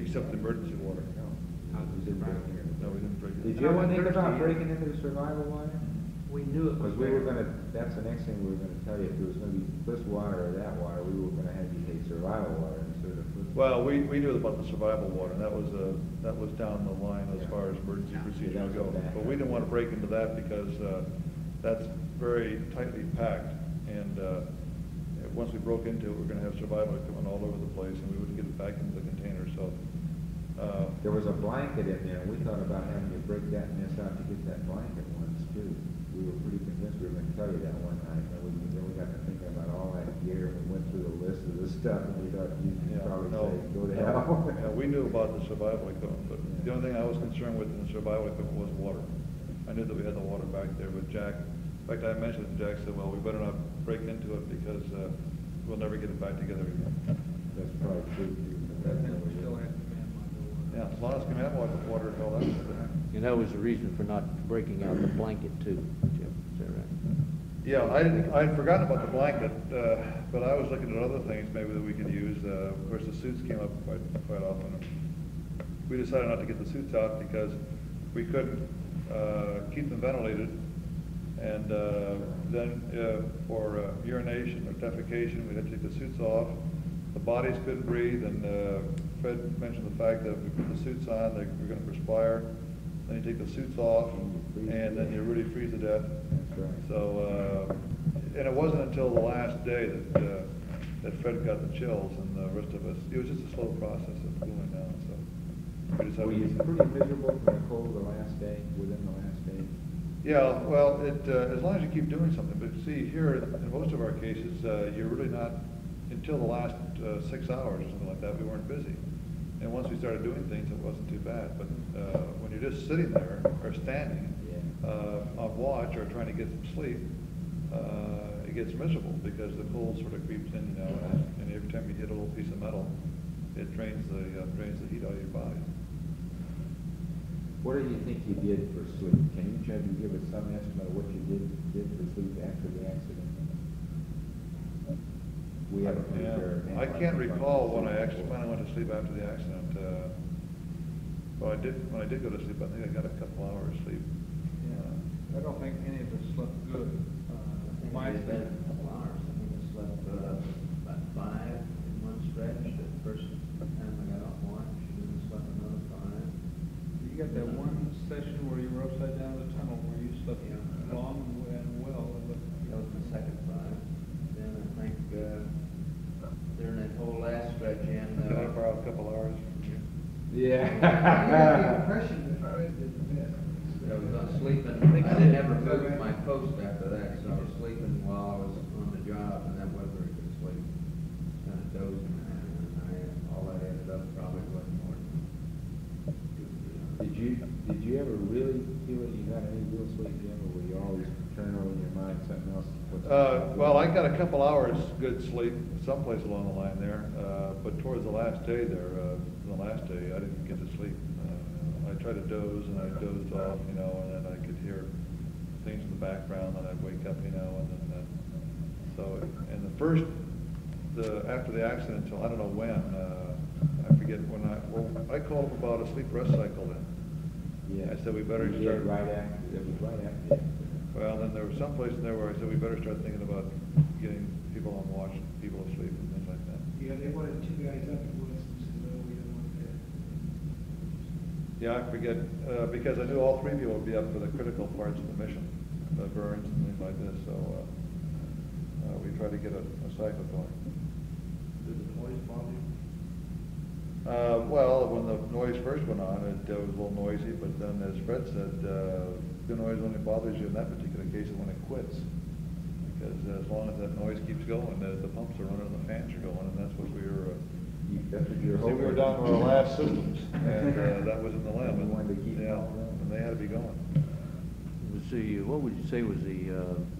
except emergency water. You didn't break into it. No, we didn't drink it. Did you ever think about breaking into the survival water? We knew it was Because we were there. gonna, that's the next thing we were gonna tell you, if there was gonna be this water or that water, we were gonna have you take survival water instead of food. Well, we knew about the survival water, and that was down the line as far as emergency Yeah, procedures that was go. bad. But we didn't want to break into that because that's very tightly packed, and once we broke into it, we're gonna have survival equipment all over the place, and we wouldn't get it back into the container, so. There was a blanket in there, and we thought about having to break that mess out to get that blanket once too. We were pretty convinced we were gonna tell you that one night, and then we got to thinking about all that gear, and we went through the list of this stuff, and we thought you'd Yeah, probably no, say, go to no. hell. Yeah, we knew about the survival equipment, but the only thing I was concerned with in the survival equipment was water. I knew that we had the water back there, but Jack, in fact, I mentioned it, and Jack said, well, we better not break into it because we'll never get it back together again. That's probably true. I think we still have command module. Yeah, as long as command water held out. And that was the reason for not breaking out the blanket too, Jim, is that right? Yeah, I'd forgotten about the blanket, but I was looking at other things maybe that we could use. Of course, the suits came up quite often. We decided not to get the suits out because we couldn't keep them ventilated. And then for urination or defecation, we had to take the suits off. The bodies couldn't breathe, and Fred mentioned the fact that if we put the suits on, they were going to perspire. Then you take the suits off, and then you really freeze to death. That's right. So, and it wasn't until the last day that Fred got the chills, and the rest of us, it was just a slow process of cooling down, so. We Were you pretty miserable from the cold the last day, within the last day? Yeah, well, as long as you keep doing something, but see, here, in most of our cases, you're really not, until the last 6 hours or something like that, we weren't busy. And once we started doing things, it wasn't too bad, but when you're just sitting there, or standing, on watch, or trying to get some sleep, it gets miserable, because the cold sort of creeps in, you know, and every time you hit a little piece of metal, it drains the heat out of your body. What do you think you did for sleep? Can each of you give us some estimate of what you did for sleep after the accident? We have a pretty fair I can't recall when I actually finally went to sleep after the accident. But when I did go to sleep, I think I got a couple hours sleep. Yeah, I don't think any of us slept good. My It's been a couple hours. I think I slept about 5 in one stretch. The first time I got off watch, and then I slept another 5. You got that one session where you were upside down in the tunnel where you slept long and well. That was the second 5. Then I think during that whole last stretch, and Can I borrow a couple hours from you? Yeah. The impression that Fred did the best. I was sleeping. I didn't ever move my post after that, so I was sleeping while I was on the job, and that wasn't very good sleep. Kind of dozing, and all that ended up probably wasn't more than Did you ever really feel that you got any real sleep, Jim, or were you always turning over in your mind something else? Well, I got a couple hours good sleep someplace along the line there, but towards the last day there, I didn't get to sleep. I tried to doze, and I dozed off, you know, and then I could hear things in the background, and I'd wake up, you know, and then, and after the accident, until I don't know when, I forget when I called him about a sleep rest cycle then. Yeah. I said we better You start. did right after, it was right after. Well, then there was some place in there where I said we better start thinking about getting people on watch, people asleep, and things like that. Yeah, they wanted 2 guys up at once, and said, no, we don't want that. Yeah, I forget, because I knew all 3 people would be up for the critical parts of the mission, burns and things like this, so we tried to get a cycle going. Did the noise bother you? Well, when the noise first went on, it was a little noisy, but then, as Fred said, the noise only bothers you in that particular case when it quits. Because as long as that noise keeps going, the pumps are running and the fans are going, and that's what we were. That's what you're See, hoping. we were down to our last systems, and that was in the limb. We wanted to keep Yeah, going. and they had to be going. What would you say was the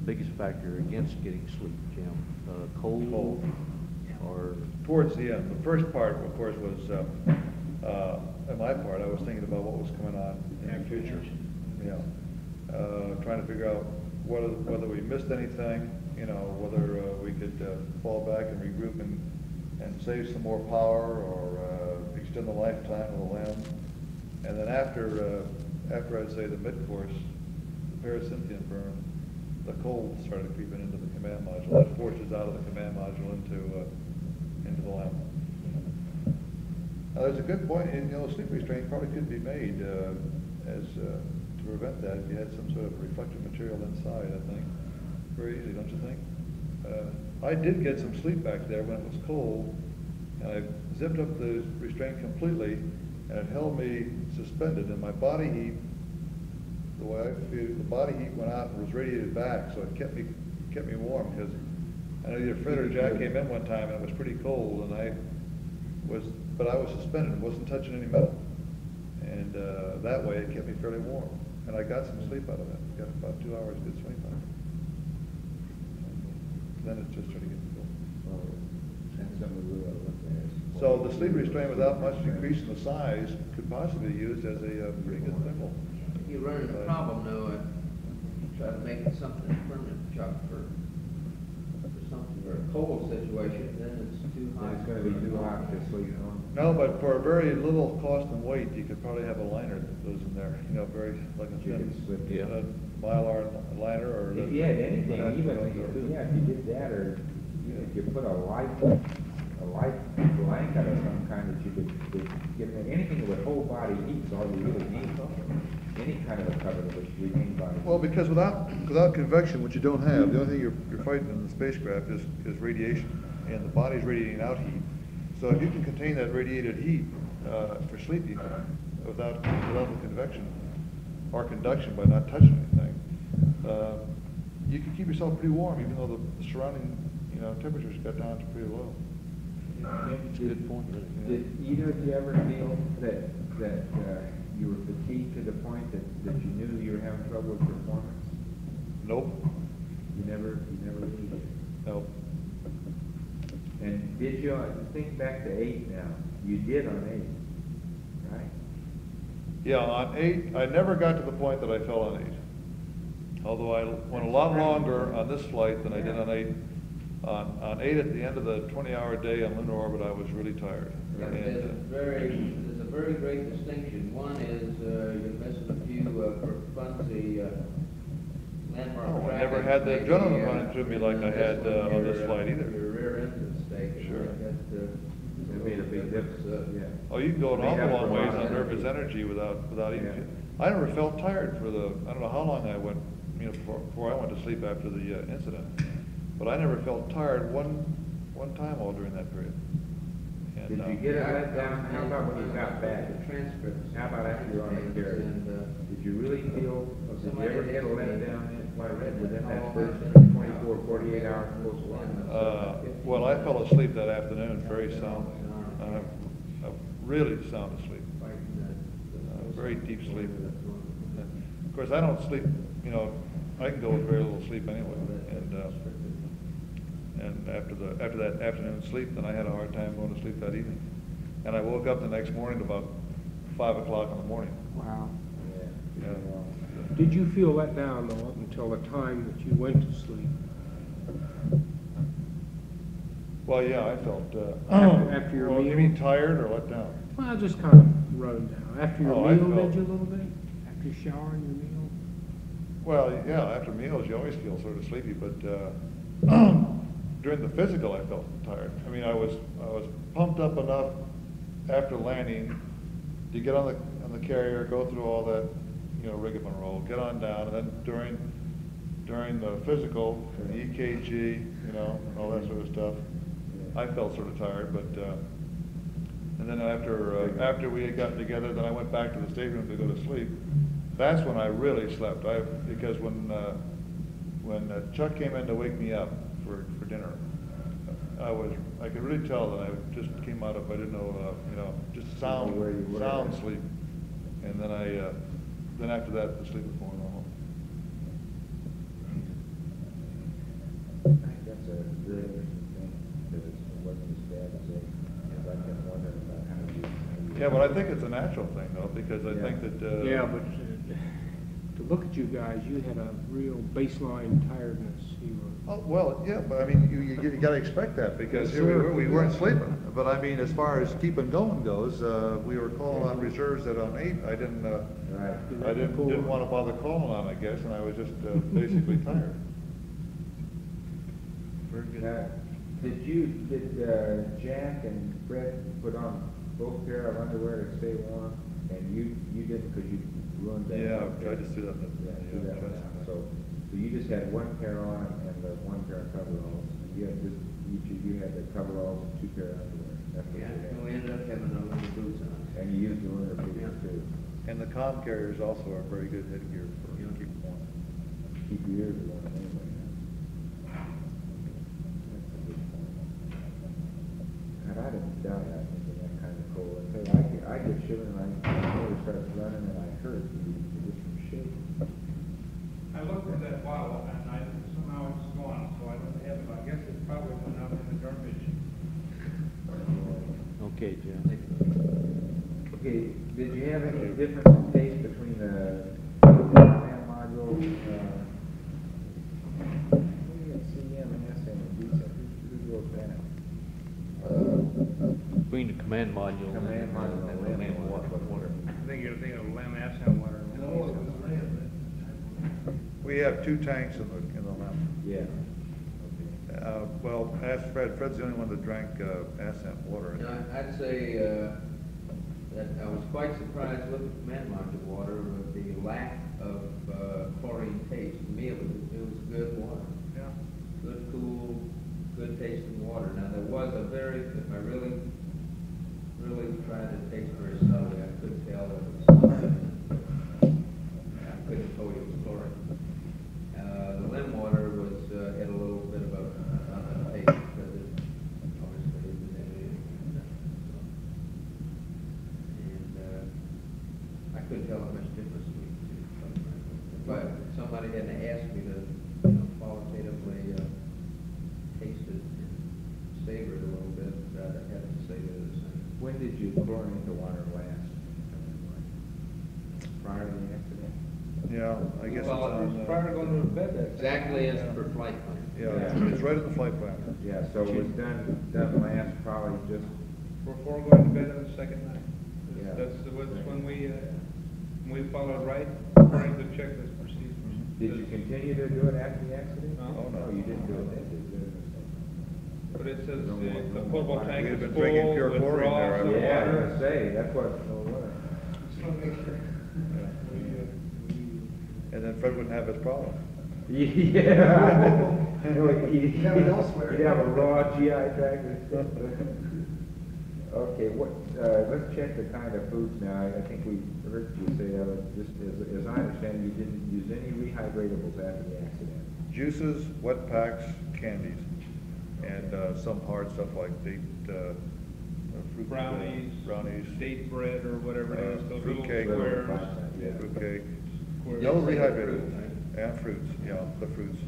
biggest factor against getting sleep, Jim? Cold? Cold. Or? Towards the end. The first part, of course, was, on my part, I was thinking about what was coming on in the future. Yeah. Trying to figure out whether we missed anything, you know, whether we could fall back and regroup and save some more power, or extend the lifetime of the limb. And then after I'd say the mid-course, the parasynthian burn, the cold started creeping into the command module. That forces out of the command module into the limb. Now, there's a good point, and, you know, sleep restraint probably could be made as to prevent that if you had some sort of reflective material inside, I think. Very easy, don't you think? I did get some sleep back there when it was cold, and I zipped up the restraint completely, and it held me suspended, and my body heat, the way I feel, the body heat went out and was radiated back, so it kept me warm, because I know either Fred or Jack came in one time, and it was pretty cold, and but I was suspended, wasn't touching any metal. And that way it kept me fairly warm. And I got some sleep out of that. Got about 2 hours good sleep out of it. And then it just started getting cold. That's something we really look at. So the sleep restraint without much decrease in the size could possibly be used as a pretty good thimble. If you run into a problem, though, try to make it something permanent, Chuck, for something, for a cold situation, then it's too hot. It's gonna be too hot to sleep on. No, but for very little cost and weight, you could probably have a liner that goes in there. You know, very like a You can slip it. a Mylar liner or. If you had anything, even if you did that, or if you put a light blanket of some kind that you could get anything that would hold body heat is all you really need. Any kind of a cover that would retain body heat. Well, because without convection, which you don't have, the only thing you're fighting in the spacecraft is radiation, and the body's radiating out heat. So if you can contain that radiated heat for sleeping without the convection or conduction by not touching anything, you can keep yourself pretty warm, even though the surrounding temperatures got down to pretty low. It's a good point, really. Did either of you ever feel that you were fatigued to the point that you knew you were having trouble with performance? Nope. You never really did. Nope. And did you, think back to 8 now, you did on 8, right? Yeah, on 8, I never got to the point that I fell on 8. Although I went a lot longer on this flight than I did on 8. On 8, at the end of the 20-hour day on lunar orbit, I was really tired. Yeah, And, there's a very great distinction. One is you're missing a few funzy landmark Oh, I traffic. never had the maybe, adrenaline running through me like I had one, on this flight either. Your rear end's mistake. Sure. It made a big difference, yeah. Oh, you can go an Made awful up long for a ways lot of on nervous energy without even. Yeah. I never felt tired for I don't know how long I went, before I went to sleep after the incident. But I never felt tired one time all during that period. And, Did you get it let down? How about when you got back? The transcripts. How about after you were on the carrier? Did you really feel, did you ever get a let down within that first 24, 48 hours post-flight? well, I fell asleep that afternoon very soundly. Really sound asleep. Very deep sleep. Of course, I don't sleep, I can go with very little sleep anyway. And after that afternoon sleep, then I had a hard time going to sleep that evening. And I woke up the next morning about 5 o'clock in the morning. Wow. Yeah. Did you feel let down, though, up until the time that you went to sleep? Well, yeah, I felt. After your well, meal? You mean tired or let down? Well, just kind of run down. After your I meal, felt- did you a little bit? After showering, your meal? Well, yeah, after meals, you always feel sort of sleepy, but during the physical, I felt tired. I mean, I was pumped up enough after landing to get on the carrier, go through all that, rigmarole, get on down, and then during the physical, the EKG, all that sort of stuff, I felt sort of tired, but and then after we had gotten together, then I went back to the stateroom to go to sleep. That's when I really slept. Because when Chuck came in to wake me up for dinner, I could really tell that I just came out of, I didn't know, just sound sleep. And then after that, the sleep was more normal. I think that's a really interesting thing, because it wasn't as bad as I've been wondering about how you. Yeah, but I think it's a natural thing, though, because I think that. Yeah, but to look at you guys, you had a real baseline tiredness. You were. Oh, well, yeah, but I mean, you got to expect that, because Yes, here sir. we weren't sleeping. But I mean, as far as keeping going goes, we were calling on reserves that on 8, I didn't want to bother calling on, I guess, and I was just basically tired. Very good. Did Jack and Fred put on both pair of underwear to stay warm? And you didn't, because you ruined that. Yeah, one I pair. just threw that in the. Yeah, threw that one out. So you just had one pair on and the one pair of coveralls. And you had just, each of you had the coveralls and 2 pair of underwear. That's what Yeah, you had. and we ended up having our little boots on. And you used the winter boots Yeah. too. And the comm carriers also are very good headgear for Yeah. keeping warm. Keep your ears warm anyway. That's a good point. God, I didn't die out in that kind of cold. I tell you, I get shivering and my motor starts running and I hurt just from shaking. I looked at that bottle and somehow it's gone, so I don't have it. I guess it probably went out in the garbage. Okay, Jim. Okay, did you have any difference in taste between the command module, CM and SM and DSM? Who wrote that? Between the command module and Command module and and the main LM water. I think you're thinking of lamb and water. No, it was lamb. We have 2 tanks in the lamp. Yeah. Well, ask Fred. Fred's the only one that drank Ascent water. You know, I'd say, that I was quite surprised with the command module water with the lack of, chlorine taste. To me, it was good water. Yeah. Good, cool, good tasting water. Now, there was a very, if I really tried to taste very subtly, I could tell it was chlorine. I couldn't tell you it was chlorine. The lemon water was, had a little bit of a taste because it obviously is in it. And, I couldn't tell how much difference between the two. But somebody hadn't asked me to, qualitatively, taste it and savor it a little bit, I'd have to say that it's the same. When did you chlorinate the water last? Prior to the accident? Yeah, I guess it's Well, on. prior to going to bed that. Exactly as per flight plan. Yeah, it's right in the flight plan. Yeah, so it was done last probably just, Before going to bed on the second night. Yeah. That's when we followed right according to checklist procedures. did you continue to do it after the accident? No. Oh, no, you didn't do it then, did you? But it says No more- the no more portable water. tank We'd is have been full, drinking pure chlorine there, withdraws the Yeah, I was water. gonna say, that's what, oh, what? Just want to make sure. And then Fred wouldn't have his problem. Yeah. He'd Have it elsewhere. He'd have a raw GI tract. Okay, let's check the kind of foods now. I think we heard you say, just as I understand, you didn't use any rehydratables after the accident. Juices, wet packs, candies, and some hard stuff like date, fruit. Brownies. Date bread or whatever it is, those little fruitcake. squares. Yeah. Fruitcake. Didn't No Squares. say the rehydratables. fruit, right? And fruits, the fruits.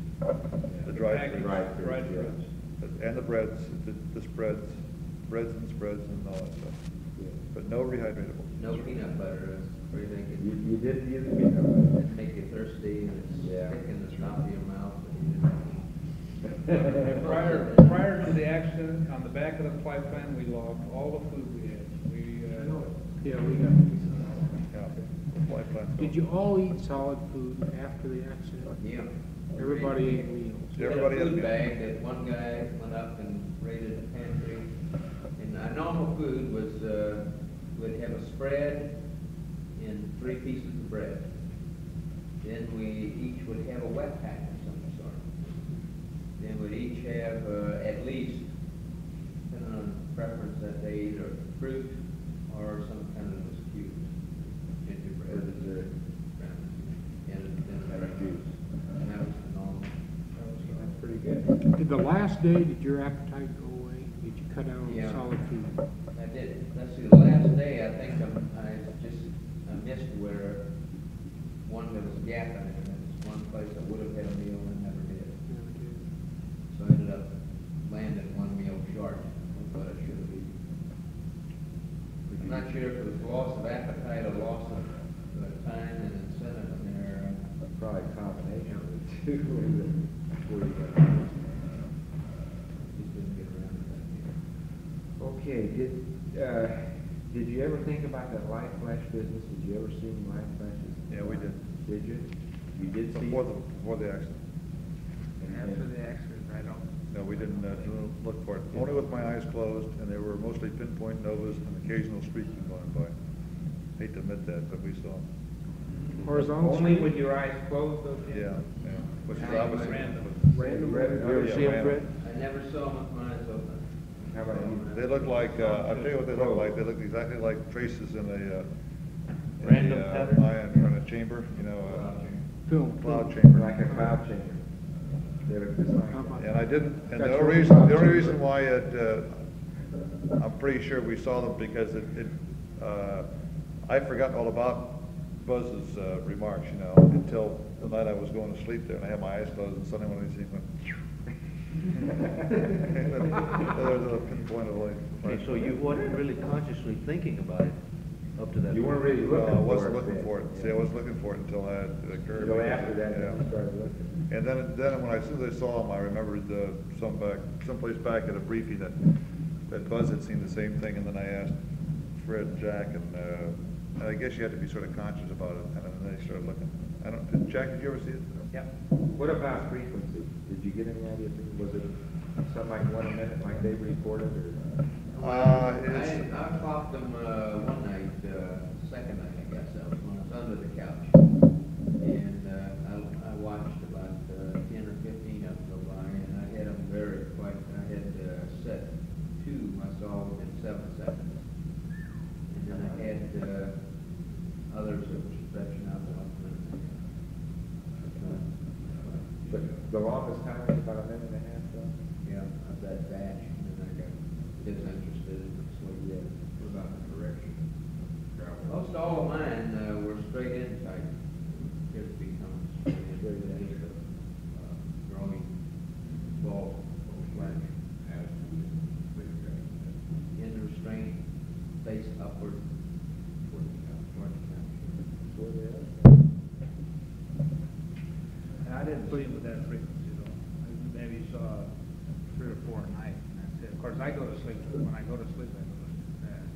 The dried Packaged fruits. dried yeah. fruits. And the breads, the spreads and spreads and all that stuff. But no rehydratables. No peanut butter, what do you think? You didn't use peanut butter. It'd make you thirsty and it's Yeah. thick in the top of your mouth. And Prior to the accident, on the back of the flight plan, we logged all the food we had. Yeah, we got, Yeah. Flight plan. did you all eat solid food after the accident? Yeah. Everybody ate meals? Everybody had a food meal. bag that one guy went up and raided the pantry. And our normal food was, we'd have a spread and 3 pieces of bread. Then we each would have a wet pack of some sort. Then we'd each have, at least, depending on preference that day, either fruit or some kind of biscuit, gingerbread. For dessert. And then juice. And that was the normal. That's pretty good. Did the last day, did your appetite go away? Did you cut down on Yeah. solid food? I did. Let's see, the last day, I think I missed where there was a gap in it. And it's one place I would have had a meal and never did. Never did. So I ended up landing 1 meal short of what I should have eaten. I'm not sure if it was loss of appetite or loss of time and incentive in there. Probably a combination of the two. Before you got Just didn't get around to that yet. Okay, did you ever think about that live flash business? Did you ever see any live flashes? Yeah, we did. Did you? You did see? Before the accident. After the accident, I don't. No, we didn't look for it. Only with my eyes closed, and they were mostly pinpoint novas and occasional streaking going by. hate to admit that, but we saw them. Horizontal Only street? with your eyes closed, though, Jim? Yeah, which is Hey, obviously. random. Random. You ever Yeah, see them, random. Fred? I never saw them with my eyes open. How about you? They look like, I'll tell you what they look like, they look exactly like traces in a, Random pattern? in a chamber, you know, Film. cloud chamber. Like a cloud chamber. They look just like How about- that. And I didn't, and Got the your only own reason, cloud the only chamber. reason why I'm pretty sure we saw them because I'd forgotten all about Buzz's, remarks, you know, until the night I was going to sleep there, and I had my eyes closed, and suddenly one of these things went. There's a pinpoint of light. Okay, so you wasn't really consciously thinking about it up to that point? You weren't really Well, looking I for it. wasn't looking then. for it. See, I wasn't looking for it until it occurred. Until after that, Yeah. you started looking. And then when as soon as I saw him, I remembered someplace back at a briefing that Buzz had seen the same thing, and then I asked Fred and Jack, and I guess you had to be sort of conscious about it, and then they started looking. Jack, did you ever see it? Yeah. What about frequency? Did you get any idea? Was it something like 1 a minute, like they reported, or? I clocked them, one night, second night, I guess, that was when I was under the couch. And, I watched about, 10 or 15 of them go by, and I had them very quite, I had, set 2, I saw within 7 seconds. And then I had, others that were stretching out to 1 minute. But the longest time was about 1.5 minutes, though? Yeah, of that batch, and then I got disinterested in it, so yeah. What about the direction? Travel? Most all of mine, were straight in type. Appeared to be coming straight in, just a, growing ball, flash. In restraint, face upward, toward the couch. And I didn't see him with that frequency, though. I maybe saw 3 or 4 a night, and that's it. Of course, I go to sleep, when I go to sleep, I go to sleep fast.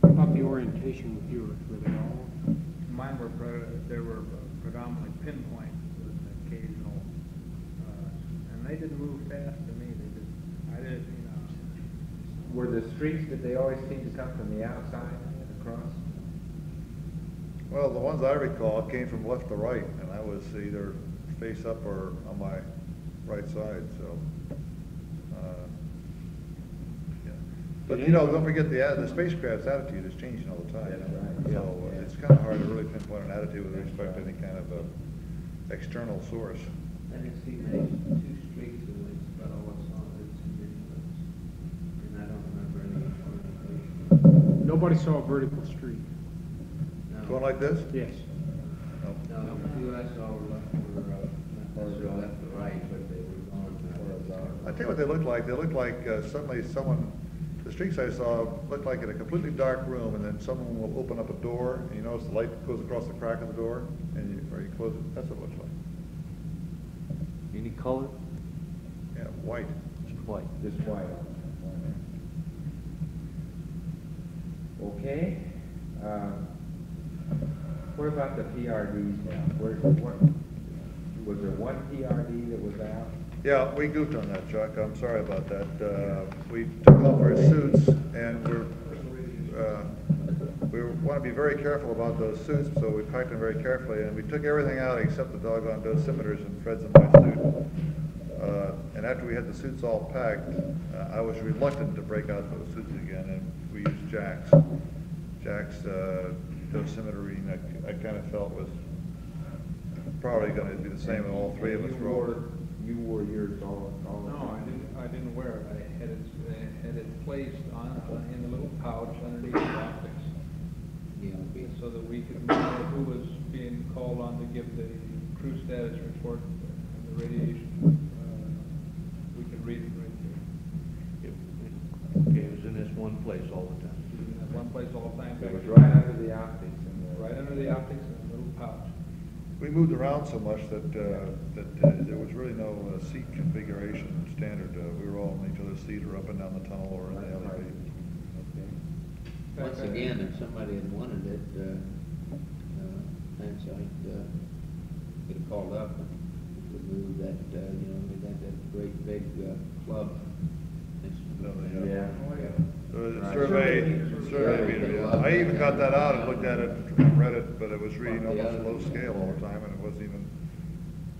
What about the orientation with yours? Were they all? Mine were, they were predominantly pinpoint with occasional, and they didn't move fast to me, I didn't, you know. Were the streaks, did they always seem to come from the outside across? Well, the ones I recall came from left to right, and I was either face up or on my right side, so. Yeah. But, you know, don't forget the spacecraft's attitude is changing all the time. That's right. So it's kind of hard to really pinpoint an attitude with respect to any kind of external source. I didn't see many, 2 streaks at least, about all I saw, I didn't see many of those. And I don't remember any orientation. Nobody saw a vertical streak? Going like this? Yes. No. No, the 2 I saw were left, not necessarily left to right, but they were going horizontal. I tell you what they look like. They look like suddenly the streaks I saw looked like in a completely dark room, and then someone will open up a door, and you notice the light goes across the crack of the door, or you close it. That's what it looks like. Any color? Yeah, white. Just white. Just white. Okay. What about the PRDs now? Was there one PRD that was out? Yeah, we goofed on that, Chuck. I'm sorry about that. We took off our suits, and we want to be very careful about those suits, so we packed them very carefully, and we took everything out except the doggone dosimeters in Fred's and my suit. And after we had the suits all packed, I was reluctant to break out those suits again, and we used Jack's dosimeter reading. I kind of felt was probably going to be the same with all 3 of us. You wore yours all the No, time? I didn't wear it. I had it placed in a little pouch underneath the optics. Yeah, So that we could know who was being called on to give the crew status report and the radiation. We could read it right there. Okay, it was in this one place all the time. In that one place all the time. It was right under the optics. Right under the optics in a little pouch. We moved around so much that there was really no seat configuration standard. We were all in each other's seat or up and down the tunnel or in the elevator. Once again, if somebody had wanted it, Hindsight, could have called up and removed that, they got that great big, club. Yeah. Survey meter, yeah. love I even got that out and down. looked at it and read it, but it was reading The almost other- low scale all the time, and it wasn't even,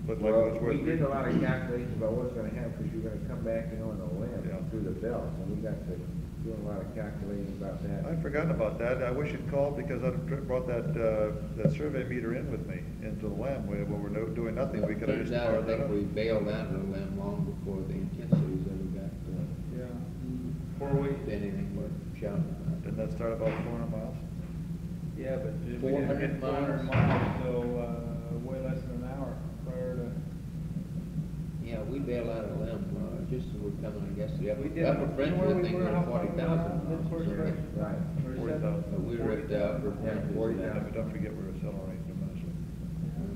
looked like it Well, was worth we did reading. a lot of calculations about what's gonna happen, because you're gonna come back, you know, in a limb Yeah. through the belt, and we got to doing a lot of calculating about that. I'd forgotten about that. I wish you'd called because I'd brought that survey meter in with me into the limb where we're doing nothing. We could have Turns just out, I powered that think up. we bailed out of the limb long before the intensities ever got Yeah. to anything worth shouting about. Didn't that start about 400 miles? Yeah, but we 400 didn't get 400 miles. miles till, way less than an hour prior to. Yeah, we bailed out of the limb, just as we're coming, I guess, the We did. upper fringe, Where I we think were, we're how at far we 40,000 were, miles. mid-course or race. something. Right. Where's that? 40,000. But we were at the upper Yeah, fringes. 40,000. Yeah, but don't forget we were accelerating tremendously.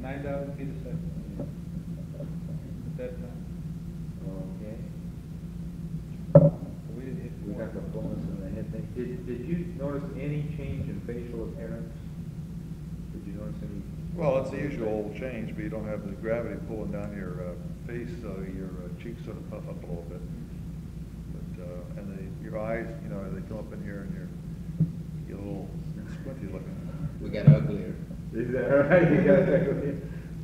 9,000 feet a second. At that time. Okay, We didn't hit. we got the fullness in the head thing. Did you notice any change in facial appearance? Did you notice any? Well, it's the usual change, but you don't have the gravity pulling down your face, so your cheeks sort of puff up a little bit. But, your eyes, you know, they come up in here and you get a little squinty looking. We got uglier. Is that right? You got that?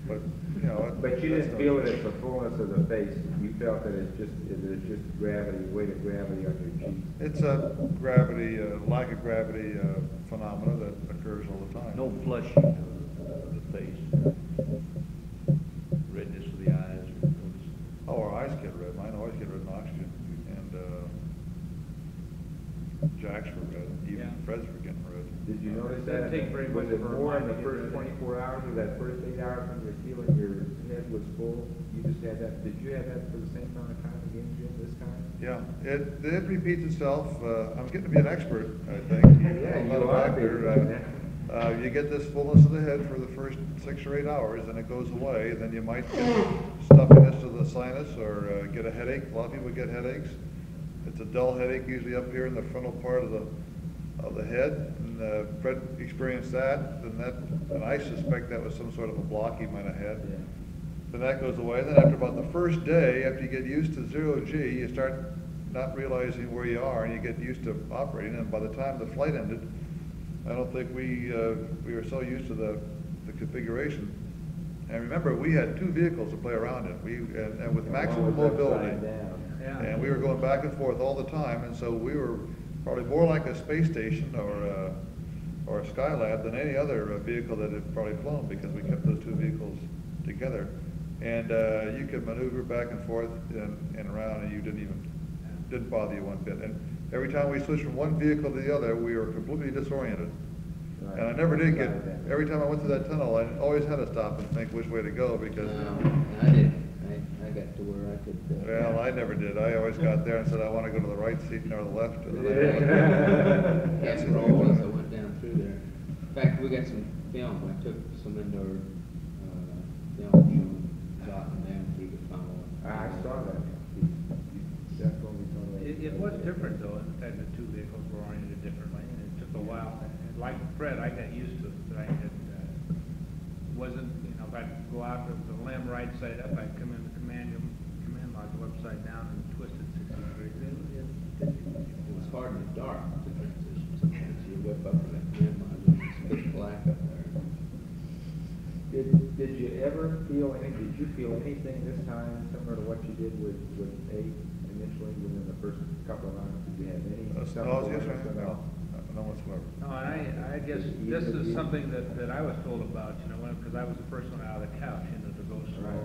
But, you know. But you that's didn't no- feel it as the fullness of the face. You felt that it's just gravity, weight of gravity on your cheek. It's a gravity, lack of gravity phenomena that occurs all the time. No flushing of the face, redness of the eyes. Oh, our eyes get red. Mine always get red in oxygen. And Jack's were red. Even Yeah. Fred's were getting red. Did you notice Doesn't that? take very Was much it for more in mine the to get first red. 24 hours or that first 8 hours when you're feeling your head was full? You just had that, did you have that for the same amount of time again, Jim, this time? Yeah, it repeats itself. I'm getting to be an expert, I think. Yeah, I'm you not a are, doctor. baby. You get this fullness of the head for the first 6 or 8 hours, and it goes away. Then you might get stuffiness of the sinus or get a headache. A lot of people get headaches. It's a dull headache, usually up here in the frontal part of the head. And Fred experienced that, and I suspect that was some sort of a block he might have had. Yeah. Then that goes away. Then after about the first day, after you get used to 0G, you start not realizing where you are, and you get used to operating. And by the time the flight ended, I don't think we were so used to the configuration. And remember, we had 2 vehicles to play around in. And with maximum One was mobility. upside down. Yeah. And we were going back and forth all the time, and so we were probably more like a space station or a Skylab than any other vehicle that had probably flown, because we kept those 2 vehicles together. And you could maneuver back and forth and around, and you didn't bother you one bit. And every time we switched from one vehicle to the other, we were completely disoriented. Right. And I never did get, Upside down. every time I went through that tunnel, I always had to stop and think which way to go, because I didn't. I got to where I could. well, I never did. I always got there and said, I want to go to the right seat or the left. And then I Yes, roll as I went down through there. In fact, we got some film. I took some indoor film showing Dot and Dan, so you could follow it. I saw that. You definitely told me. It was different though, in fact, the 2 vehicles were oriented differently, and it took a while. And like Fred, I got used to it, but I had, wasn't, you know, if I'd go out with the limb right side up, I'd come in the command module upside down and twist it 60 degrees. It was hard in the dark to transition. Sometimes you whip up to that command module, it's pitch black up there. Did you ever feel did you feel anything this time similar to what you did with 8 initially within the first couple of hours? Did you have any? nausea or anything? No, none whatsoever. No, and I guess this is something that I was told about, you know, because I was the first one out of the couch, you know, to go slow,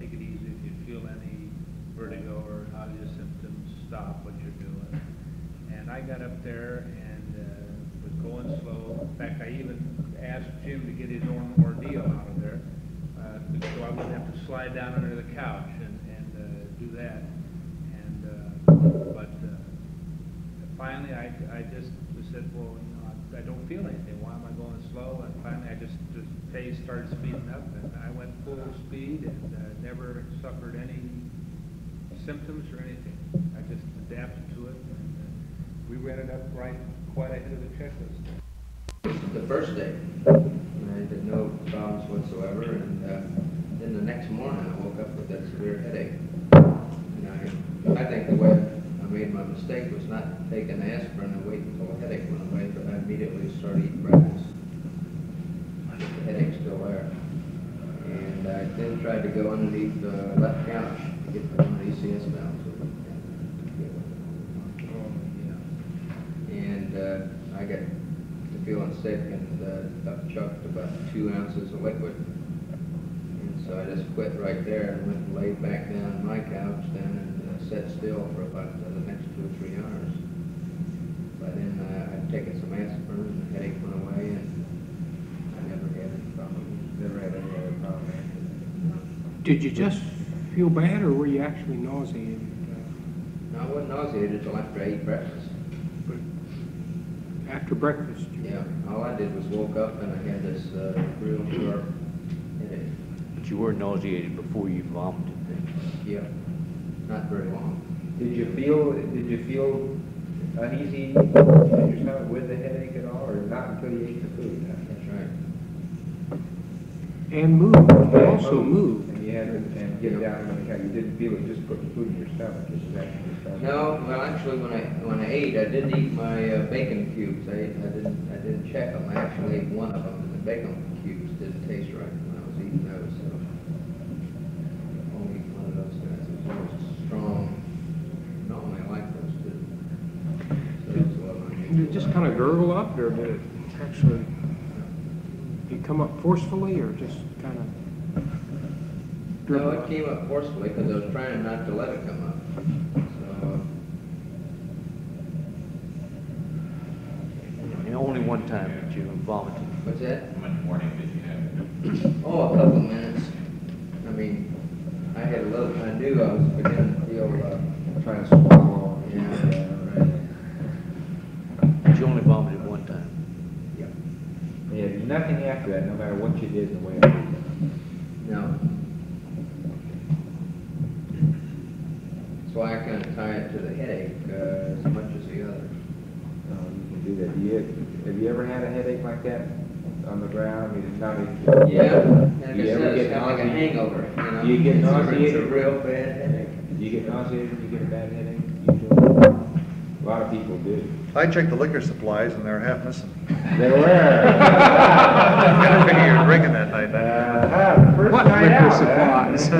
take it easy if you feel any vertigo or nausea symptoms, stop what you're doing. And I got up there and was going slow. In fact, I even asked Jim to get his own ordeal out of there, so I wouldn't have to slide down under the couch and do that. But finally, I just said, well, you know, I don't feel anything. Why am I going slow? And finally, the pace started speeding up, and I went full speed and never suffered any symptoms or anything. I just adapted to it, and we ran it up quite ahead of the checklist. The first day, I had no problems whatsoever, and then the next morning I woke up with that severe headache. And I think the way I made my mistake was not taking aspirin and waiting until the headache went away, but I immediately started eating breakfast. The headache's still there. And I then tried to go underneath the left couch to get the ECS down. And I got to feeling sick and got chucked about 2 ounces of liquid. And so I just quit right there and went and laid back down on my couch then and sat still for about the next 2 or 3 hours. By then I'd taken some aspirin and the headache went away and I never had any problem. Never had any other problem. Did you just feel bad, or were you actually nauseated? No, I wasn't nauseated until after I ate breakfast. But after breakfast? Yeah, all I did was woke up and I had this real sharp headache. But you were nauseated before you vomited then? Yeah, not very long. Did you feel uneasy in your stomach with the headache at all, or not until you ate the food? That's right. And moved, you also moved. And you had to get down on the couch. You didn't feel it just putting food in your stomach. It was actually stomach. No, well, actually, when I ate, I didn't eat my bacon cubes. I didn't check them. I actually ate one of them, and the bacon cubes didn't taste right when I was eating those. So only one of those guys. It was always strong. Normally, I like those too. So that's what I ate. Did it just kind of gurgle up, or did it actually, did it come up forcefully, or just kind of? No, it came up forcefully because I was trying not to let it come up. So, Only one time that you vomited. what's that? How much warning did you have? Oh, a couple minutes. I mean, I had a little, I knew I was beginning to feel, Trying to swallow. yeah, right. But you only vomited one time. Yep. Yeah, nothing after that, no matter what you did in the way of it. No. That's why I kind of tie it to the headache as much as the other. You can do that. Have you ever had a headache like that on the ground? I mean, it's not. Yeah, and Do you it's ever get kind of like a nauseated? hangover, you know? Do you get nauseated? It's a real bad headache. Do you get nauseated when you get a bad headache? Usually, a lot of people do. I checked the liquor supplies and they're half missing. They were. I figure you're drinking that night. First What night liquor out, supplies?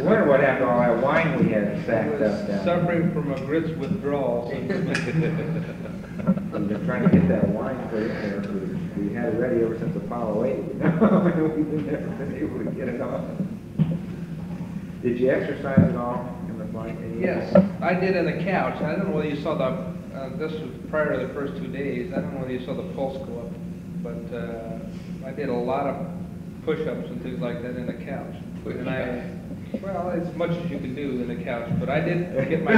I wonder what happened to all that wine we had sacked up down. Suffering from a grits withdrawal. We've been trying to get that wine put in there. We had it ready ever since Apollo 8. We've never been able to get it on. Did you exercise at all in the flight? Yes, I did in the couch. I don't know whether you saw the, this was prior to the first 2 days. I don't know whether you saw the pulse go up, but I did a lot of push-ups and things like that in the couch. And well, as much as you can do in the couch, but I did get my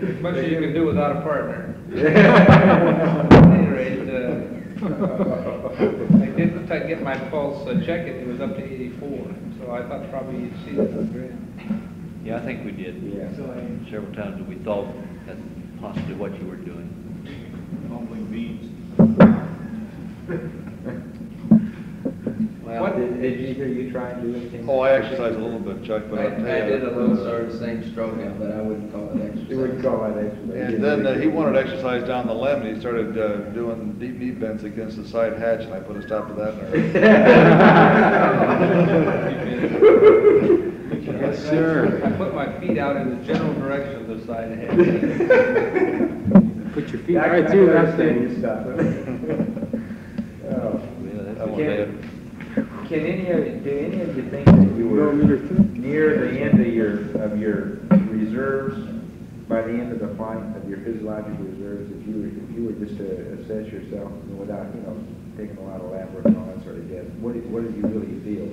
as much as you can do without a partner. At any rate, I did get my pulse check it. It was up to 84, so I thought probably you'd see that on the ground. Yeah, I think we did. Yeah. Several times that we thought that's possibly what you were doing. Mumbling beans. Well, Did either you try and do anything? Oh, I exercise a little bit, Chuck, but I I'll tell you. did a little sort of same stroking, but I wouldn't call it exercise. You wouldn't call that exercise. And then he wanted exercise down the limb, and he started doing deep knee bends against the side hatch, and I put a stop to that. Yes, sir. I put my feet out in the general direction of the side head. Put your feet right through that thing. Stuff. Oh. That one did. Do any of you think that you were near the end of your reserves by the end of the flight of your physiological reserves? If you were just to assess yourself without taking a lot of lab work and all that sort of guess, what did you really feel?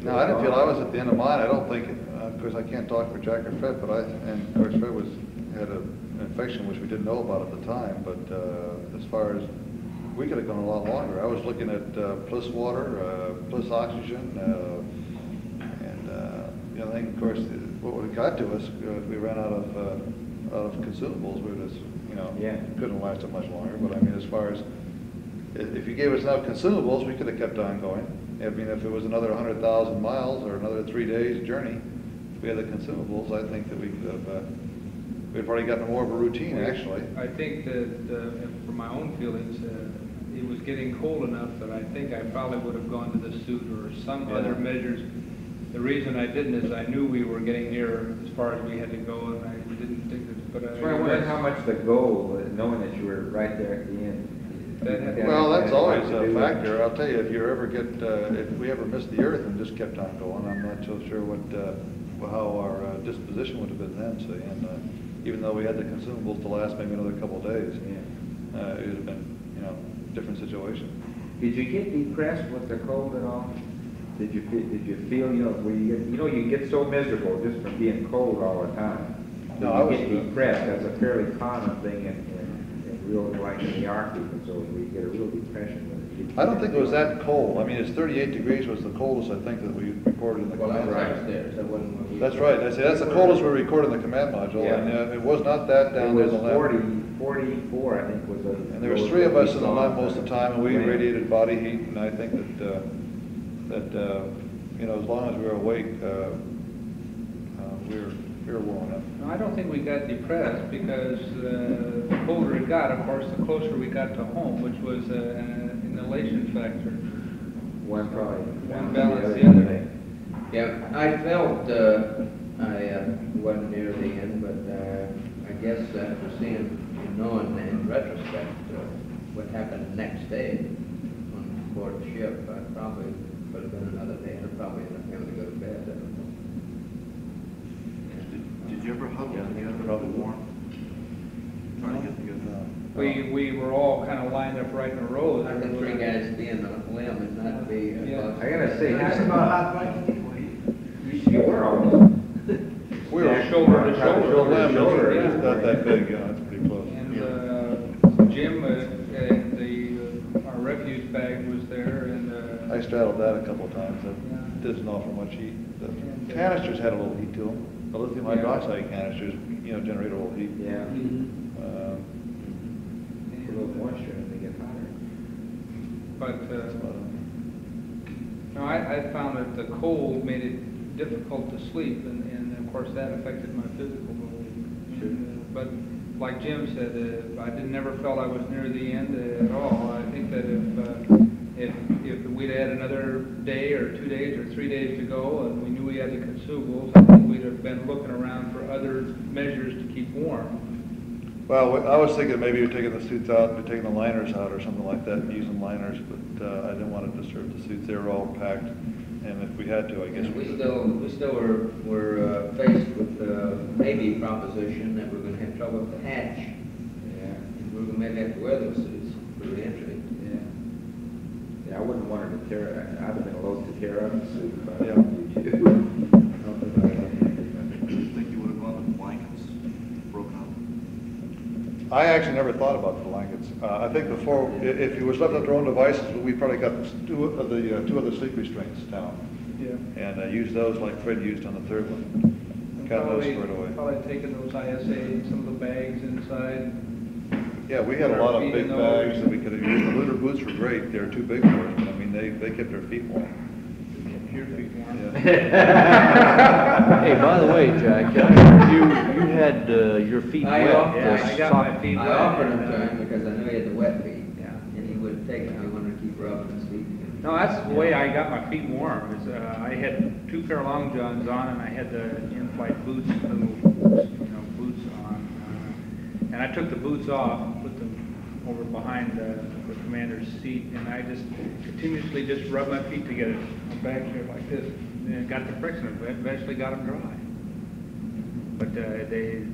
No, I didn't feel I was at the end of mine. I don't think, of course, I can't talk for Jack or Fred, but and of course, Fred had an infection which we didn't know about at the time. But as far as we could have gone a lot longer. I was looking at plus water, plus oxygen, and I think, of course, what would have got to us if we ran out of consumables, we just couldn't last it much longer. But I mean, as far as if you gave us enough consumables, we could have kept on going. I mean, if it was another 100,000 miles or another 3 days journey, if we had the consumables, I think that we could have, we'd probably gotten more of a routine, actually. I think that, from my own feelings, it was getting cold enough that I think I probably would have gone to the suit or some Yeah. other measures. The reason I didn't is I knew we were getting near as far as we had to go, and I didn't think that, but So I wondered how much the goal, knowing that you were right there at the end. Well, that's always a factor. I'll tell you, if you ever get, if we ever missed the earth and just kept on going, I'm not so sure how our disposition would have been then, see. And even though we had the consumables to last maybe another couple of days, it would have been, different situation. Did you get depressed with the cold at all? Did you feel, where you get so miserable just from being cold all the time? No, I was get depressed. That's a fairly common thing in real, like in the Arctic and so, where you get a real depression with it. I don't think it was that cold. I mean, it's 38 degrees was the coldest, I think, that we recorded in the command module. Upstairs, that wasn't where we. That's right. I say that's the coldest we recorded in the command module, Yeah. and it was not that down It in was the lab. 44, I think, was a. And there was 3 of us in the lab most of the time, and we radiated body heat, and I think that as long as we were awake, we were warm enough. No, I don't think we got depressed because the colder it got, of course, the closer we got to home, which was an elation factor. One probably. One balanced the other. Yeah, I felt, I wasn't near the end, but I guess after seeing, knowing in retrospect what happened the next day on board the ship, I probably would have been another day. I'd probably end up having to go to bed. I don't know. Did you ever huddle together, probably warm? Trying to get together? We were all kind of lined up right in a row. I think 3 guys be in a limb and not be. Yeah. I gotta say, Ask about hot blanket. you were almost. We were Shoulder to shoulder. The limb Shoulder, is yeah. not that big, it's pretty close. And Jim, our refuse bag was there, and I straddled that a couple of times. That doesn't offer much heat. The canisters had a little heat to them. The lithium hydroxide canisters, generate a little heat. Yeah. A little moisture and they get hotter. but no, I found that the cold made it difficult to sleep, and of course that affected my physical well-being. Sure. But like Jim said, I never felt I was near the end at all. I think that if we'd had another day or 2 days or 3 days to go, and we knew we had the consumables, I think we'd have been looking around for other measures to keep warm. Well, I was thinking maybe you're taking the suits out, and taking the liners out or something like that, and using liners, but I didn't want to disturb the suits. They were all packed, and if we had to, I guess We still were faced with the maybe proposition that we're going to have trouble with the hatch. Yeah. And we're going to maybe have to wear those suits for re-entry. Yeah, I wouldn't want her to tear, I'd have been loath to tear up the suit if I Yeah. were you. Do you think you would have gone with blankets broken up? I actually never thought about the blankets. I think before, if you were left up to our own devices, we probably got two other sleep restraints down, Yeah. and used those like Fred used on the third one. Got those squared away. Probably taken those ISA, some of the bags inside. Yeah, we had a lot of big bags that we could have used. The lunar boots were great. They were too big for us, but I mean, they kept our feet warm. Your feet warm. Yeah. Hey, by the way, Jack, you had your feet I wet. offered- I got my feet I wet. offered him to him because I knew he had the wet feet. Yeah. And he would have taken them. He wanted to keep rubbing his feet. No, that's the way I got my feet warm. Is I had 2 pair of long johns on, and I had the in-flight boots, little boots on. And I took the boots off, put them over behind the commander's seat, and I just continuously just rubbed my feet together, back here like this, and got the friction. Eventually got them dry. But they,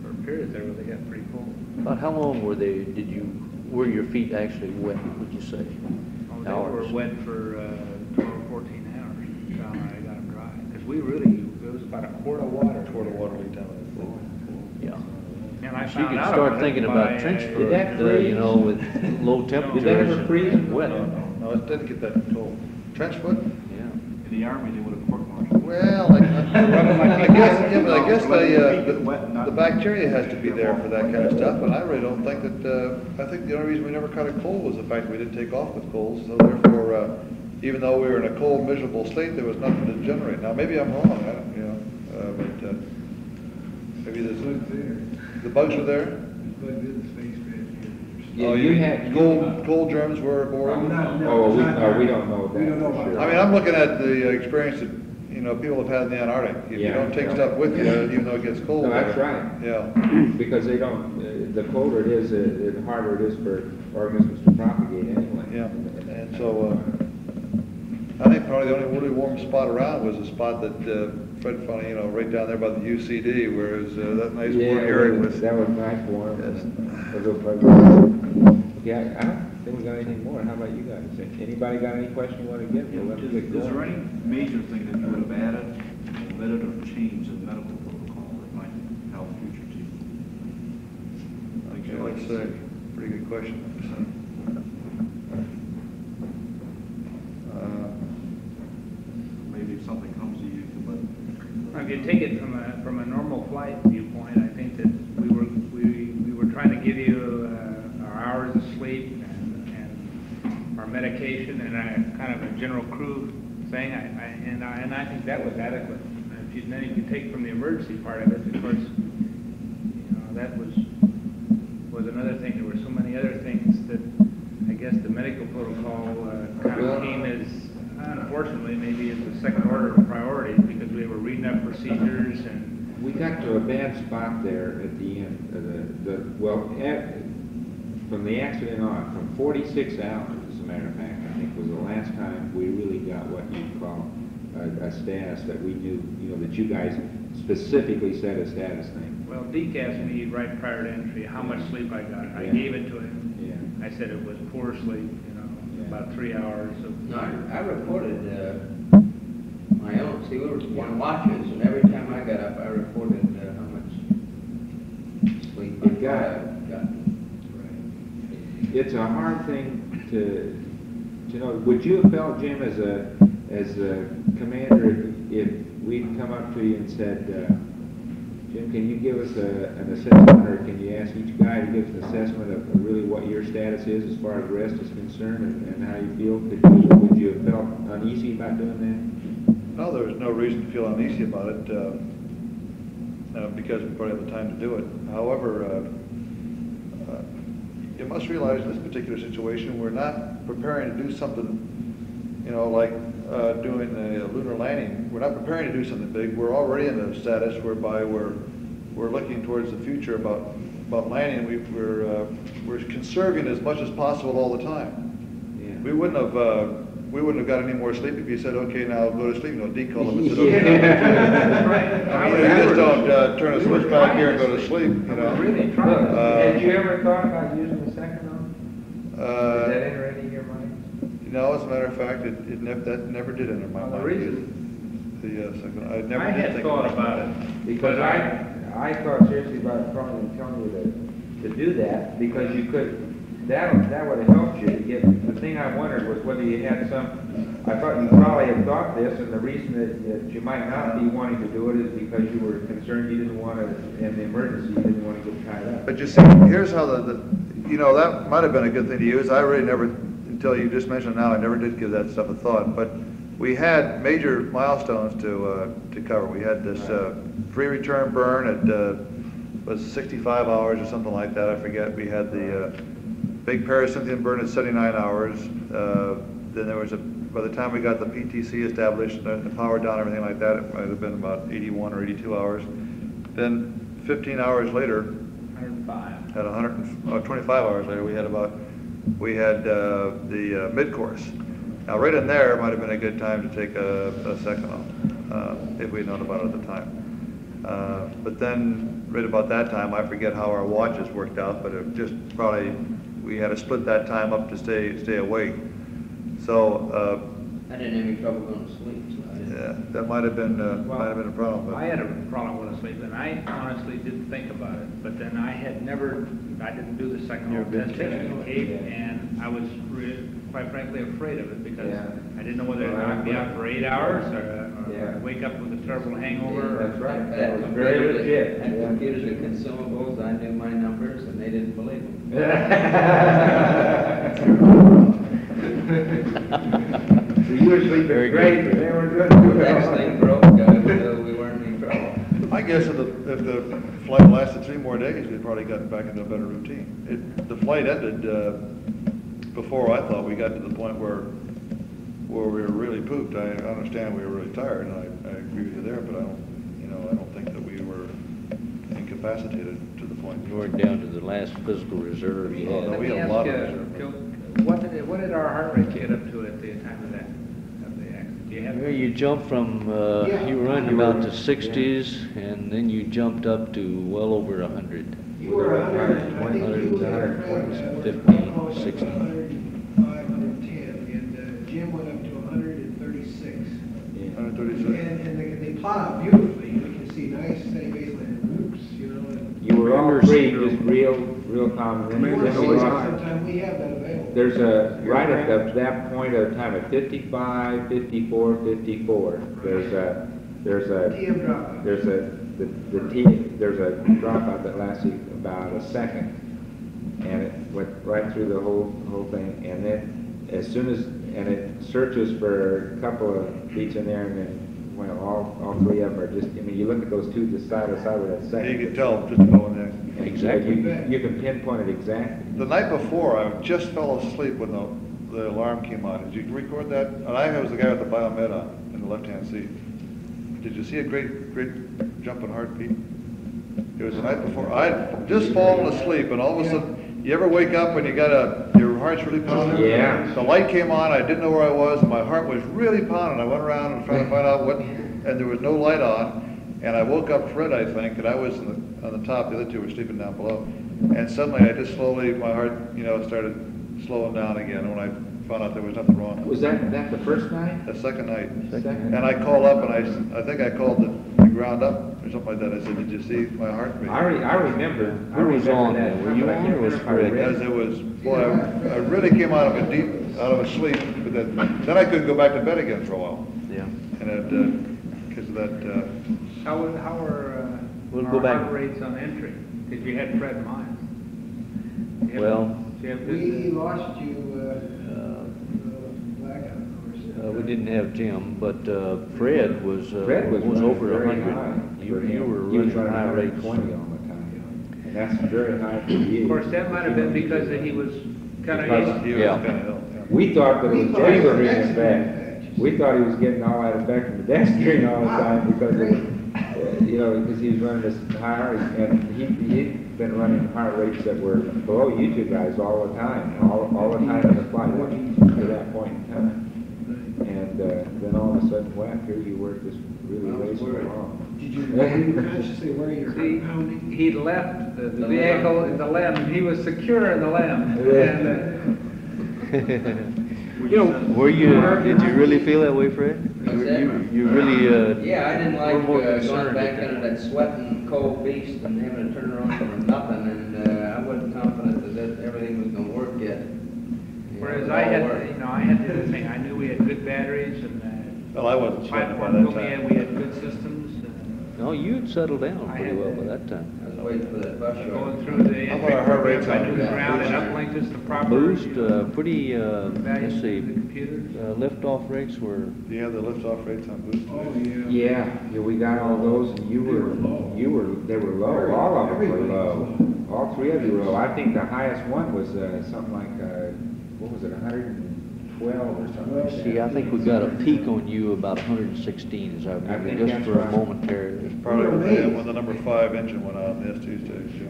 for a period there, they got pretty cold. About how long were your feet actually wet, would you say? Oh, they Hours. were wet for 12, 14 hours until I got them dry. Because it was about a quart of water. Quart of water leaked down. Yeah. And I So you found could out start about thinking it about by- trench Did that foot, freeze? with low temperatures ever freeze? and wet. No, it didn't get that cold. Trench foot? Yeah. In the Army, they would have court-martialed. Well, I guess, yeah, but I guess Let it get wet and not- the bacteria has to be there for that kind of stuff, and I really don't think that, I think the only reason we never caught a cold was the fact that we didn't take off with colds, so therefore, even though we were in a cold, miserable state, there was nothing to generate. Now, maybe I'm wrong, I don't, but, maybe the bugs were there? Yeah, you had, Cold germs were aboard? oh, we don't know that for sure. I mean, I'm looking at the experience that, people have had in the Antarctic. If you Yeah. don't take stuff with you, even though it gets cold. No, that's right. Yeah. Because they don't, the colder it is, the harder it is for organisms to propagate anyway. Yeah, and so, I think probably the only really warm spot around was the spot that Fred found, right down there by the UCD, whereas that nice warm area was. That was nice warm. Yes. Yeah, I don't think we got anything more. How about you guys? Anybody got any question you want to get? Well, let's get Is there going. any major thing that you would have added, omitted, or changed in medical protocol that might help future teams? Okay, that's a pretty good question. Maybe if something comes to you, but If you take it from a normal flight viewpoint, I think that we were trying to give you our hours of sleep and our medication and a kind of a general crew thing, and I think that was adequate. Then if you take from the emergency part of it, of course, that was another thing. There were so many other things that I guess the medical protocol kind of came as, unfortunately, maybe as a second order of priority because we were reading up procedures and. We got to a bad spot there at the end. From the accident on, from 46 hours, as a matter of fact, I think was the last time we really got what you'd call a status that we knew, that you guys specifically said a status thing. Well, Deke asked me right prior to entry how much sleep I got. I Yeah. gave it to him. Yeah. I said it was poor sleep, about 3 hours of. No, I reported, my own, see, we were on watches, and every time I got up, I reported how much sleep I got. It's a hard thing to know. Would you have felt, Jim, as a commander, if we'd come up to you and said, Jim, can you give us an assessment, or can you ask each guy to give us an assessment of really what your status is as far as rest is concerned and how you feel? Would you have felt uneasy about doing that? No, there was no reason to feel uneasy about it, because we probably have the time to do it. However, you must realize in this particular situation, we're not preparing to do something, like doing a lunar landing. We're not preparing to do something big. We're already in a status whereby we're looking towards the future about landing. We're conserving as much as possible all the time. Yeah. We wouldn't have got any more sleep if you said, okay, now go to sleep. Deke called him and said, okay. I mean, you just don't turn a switch back here and go to sleep, Really trying. Had you ever thought about using the second one? Did that enter into your mind? No, as a matter of fact, that never did enter my mind. The reason. The second, I never I did had think thought about it. Because I thought seriously about telling you to do that, because you could, that would have helped you to get, the thing I wondered was whether you had I thought you probably had thought this, and the reason that you might not be wanting to do it is because you were concerned you didn't want to, in the emergency, you didn't want to get tied up. But you see, here's how that might have been a good thing to use. I really never, until you just mentioned it now, I never did give that stuff a thought. But we had major milestones to cover. We had this free return burn at was 65 hours or something like that. I forget. We had the big paracynthium burn at 79 hours. Then there was by the time we got the PTC established and the power down, everything like that, it might have been about 81 or 82 hours. Then 15 hours later, 105. at 125 hours later, we had the mid-course. Now, right in there might have been a good time to take a second off, if we'd known about it at the time. But then, right about that time, I forget how our watches worked out, but it just probably, we had to split that time up to stay awake. So, I didn't have any trouble going to sleep, so I didn't. yeah, that might have been a problem. But I had a problem going to sleep, and I honestly didn't think about it. But then I didn't do the second You've been testing in the tested, Cape, yeah. and I was quite frankly afraid of it because Yeah. I didn't know whether it knocked me out for 8 hours or Yeah. wake up with a terrible hangover. That's right. Had That was very computers- legit. Had Yeah. computers and consumables, I knew my numbers, and they didn't believe them. So you were sleeping Very great, good. and they were good. The next thing broke, we weren't in trouble. I guess if the flight lasted 3 more days, we'd probably gotten back into a better routine. The flight ended before I thought we got to the point where we were really pooped. I understand we were really tired, and I agree with you there, but I don't think that we were incapacitated to the point. You weren't down to the last physical reserve you Oh, no, had. we Let me had a lot ask of you, reserve. what did our heart rate get up to at the time of the accident? Do you have? Well, you jumped from, you were running about the 60s, and then you jumped up to well over 100. You were 100, I think you were 15, 16. 105, 110, and Jim went up to 136. 136. And they plot out beautifully, you can see nice steady baseline groups, you know. And You were all Remember three syndrome. just real calm. And then Commander's we always lost- high. Sometime we have that available. There's right at that point of time at 55, 54, 54. There's a TM dropout. there's a dropout that lasts about a second, and it went right through the whole thing, and then as soon as it searches for a couple of beats in there, and then all 3 of them are just. I mean, you look at those two just side by side with that second. You can tell just about when they. and Exactly. You can pinpoint it exactly. The night before, I just fell asleep when the alarm came on. Did you record that? And I was the guy with the biomed on in the left-hand seat. Did you see a great jumping heartbeat? It was the night before. I'd just fallen asleep, and all of a sudden, you ever wake up and your heart's really pounding? Yeah. The light came on. I didn't know where I was, and my heart was really pounding. I went around and tried to find out what, and there was no light on. And I woke up Fred, I think, and I was on the top. The other 2 were sleeping down below. And suddenly, I just slowly, my heart, started slowing down again when I found out there was nothing wrong. Was that the first night? The second night. Second. And I called up, and I think I called the ground up or something like that. I said, "Did you see my heartbeat?" I remember. Who was on that. there? Were you but I on can't or was remember if I Fred? read As it was, boy, I really came out of a sleep, but then I couldn't go back to bed again for a while. Yeah. And because of that, How were We'll our go back. heart rates on entry? Because you had Fred Mines. Well, We lost you, blackout, of course. we didn't have Jim, but Fred was Fred was running over very 100. high You for him. were He was running high rates. 120 all the time. And that's very high for you. Of course, that might have been because he was kind Because of, he was Yeah. kind of ill. Yeah. We thought that it We was thought it was dextrine accident effect. effect. We thought he was getting all that effect from the dextrine all the time because of, because he was running this high heart, and he'd been running heart rates that were below you two guys all the time in the flight up to that point in time. And then all of a sudden, whack, here you were just really racing along. Did you consciously wear your heart pounding? he left the vehicle in the LEM, he was secure in the LEM. And, Were you? Did you really feel that way, Fred? What's that? You really? Yeah, I didn't were like more going concerned back at that into that sweating cold beast and having to turn around for nothing, and I wasn't confident that everything was gonna work yet. whereas It I all had, worked. I had the other thing, I knew we had good batteries and Well, I wasn't sweating by platform that told me time. we had good systems. No, you'd settled down I pretty had well to- by that time. I was waiting for that bus show. Going through the How about our heart rates I on knew the ground and uplinked us to proper. Boost, pretty, let's values see, of the computers. lift-off rates were, Do you have the lift-off rates on Boost? Oh, Yeah, we got all those, and they were low, all of them were low. All 3 of you were low. I think the highest one was something like, what was it, 112 or something like that. see, I think we got a peak on you about 116, as I remember, think just that's for a right. momentary. Probably when the number 5 engine went out on the S2 stage.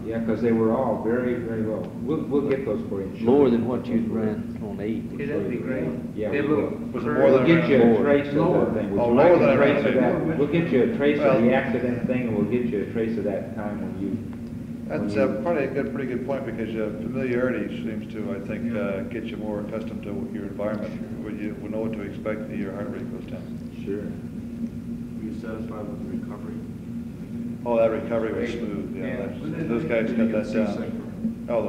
Yeah, because they were all very, very low. We'll get those for you. Lower than what you'd ran on 8. Okay, that'd be great. Yeah, They have we little will. Was it curves. more We'll than get you a Lower. trace of that thing. Would Oh, you lower like than a I trace of remember. that? We'll get you a trace Well- of the accident thing, and we'll get you a trace of that time when you. That's probably a pretty good point, because familiarity seems to, I think, get you more accustomed to your environment, where you will know what to expect, and your heart rate goes down. Sure. Were you satisfied with the recovery? Oh, that recovery was smooth, yeah. Those guys got that down. Oh,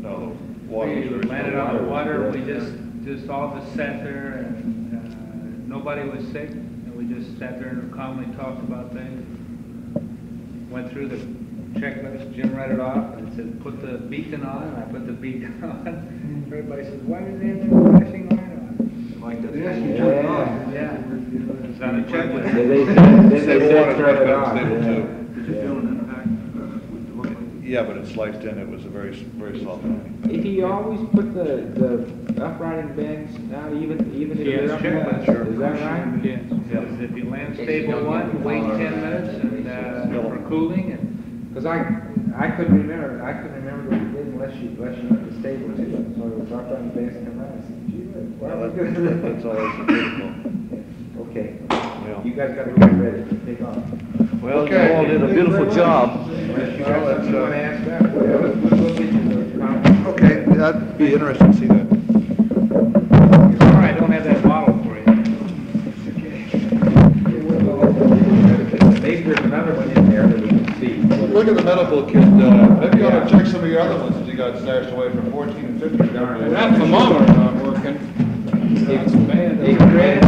the water was We very landed smooth. on the water, we Yeah. just all just sat there and nobody was sick. It we just sat there and calmly talked about things. Went through the checklist, Jim read it off, and it said, put the beacon on, and I put the beacon on. Everybody says, why did they have that flashing light on? Like that. Yeah. It's on a checklist. Then they Stable said one is turn much it better on, than stable yeah. two. Did you feel an impact with the look? Yeah, but it sliced in, it was a very soft landing. If you always put the upright bends out, even if Yes, they're check upright, that, is that right? Yes. Says if you land stable one, wait 10 minutes and, for cooling and. Because I couldn't remember what you did unless you went to stable too. So it was upright bends come out. I said, gee, why are we doing That's always critical. Okay, Yeah. you guys got to get ready to take off. Well, you Okay. all did a beautiful job. Unless you Well, got that's, something you want to ask that, well, let's get you the comments. Okay, that'd be interesting to see that. Sorry, I don't have that model for you. Maybe there's another one in there that we can see. Look at the medical kit, maybe you ought to check some of your other ones that you got stashed away from 14 and 15. That thermometer's not working. Hey, Chris,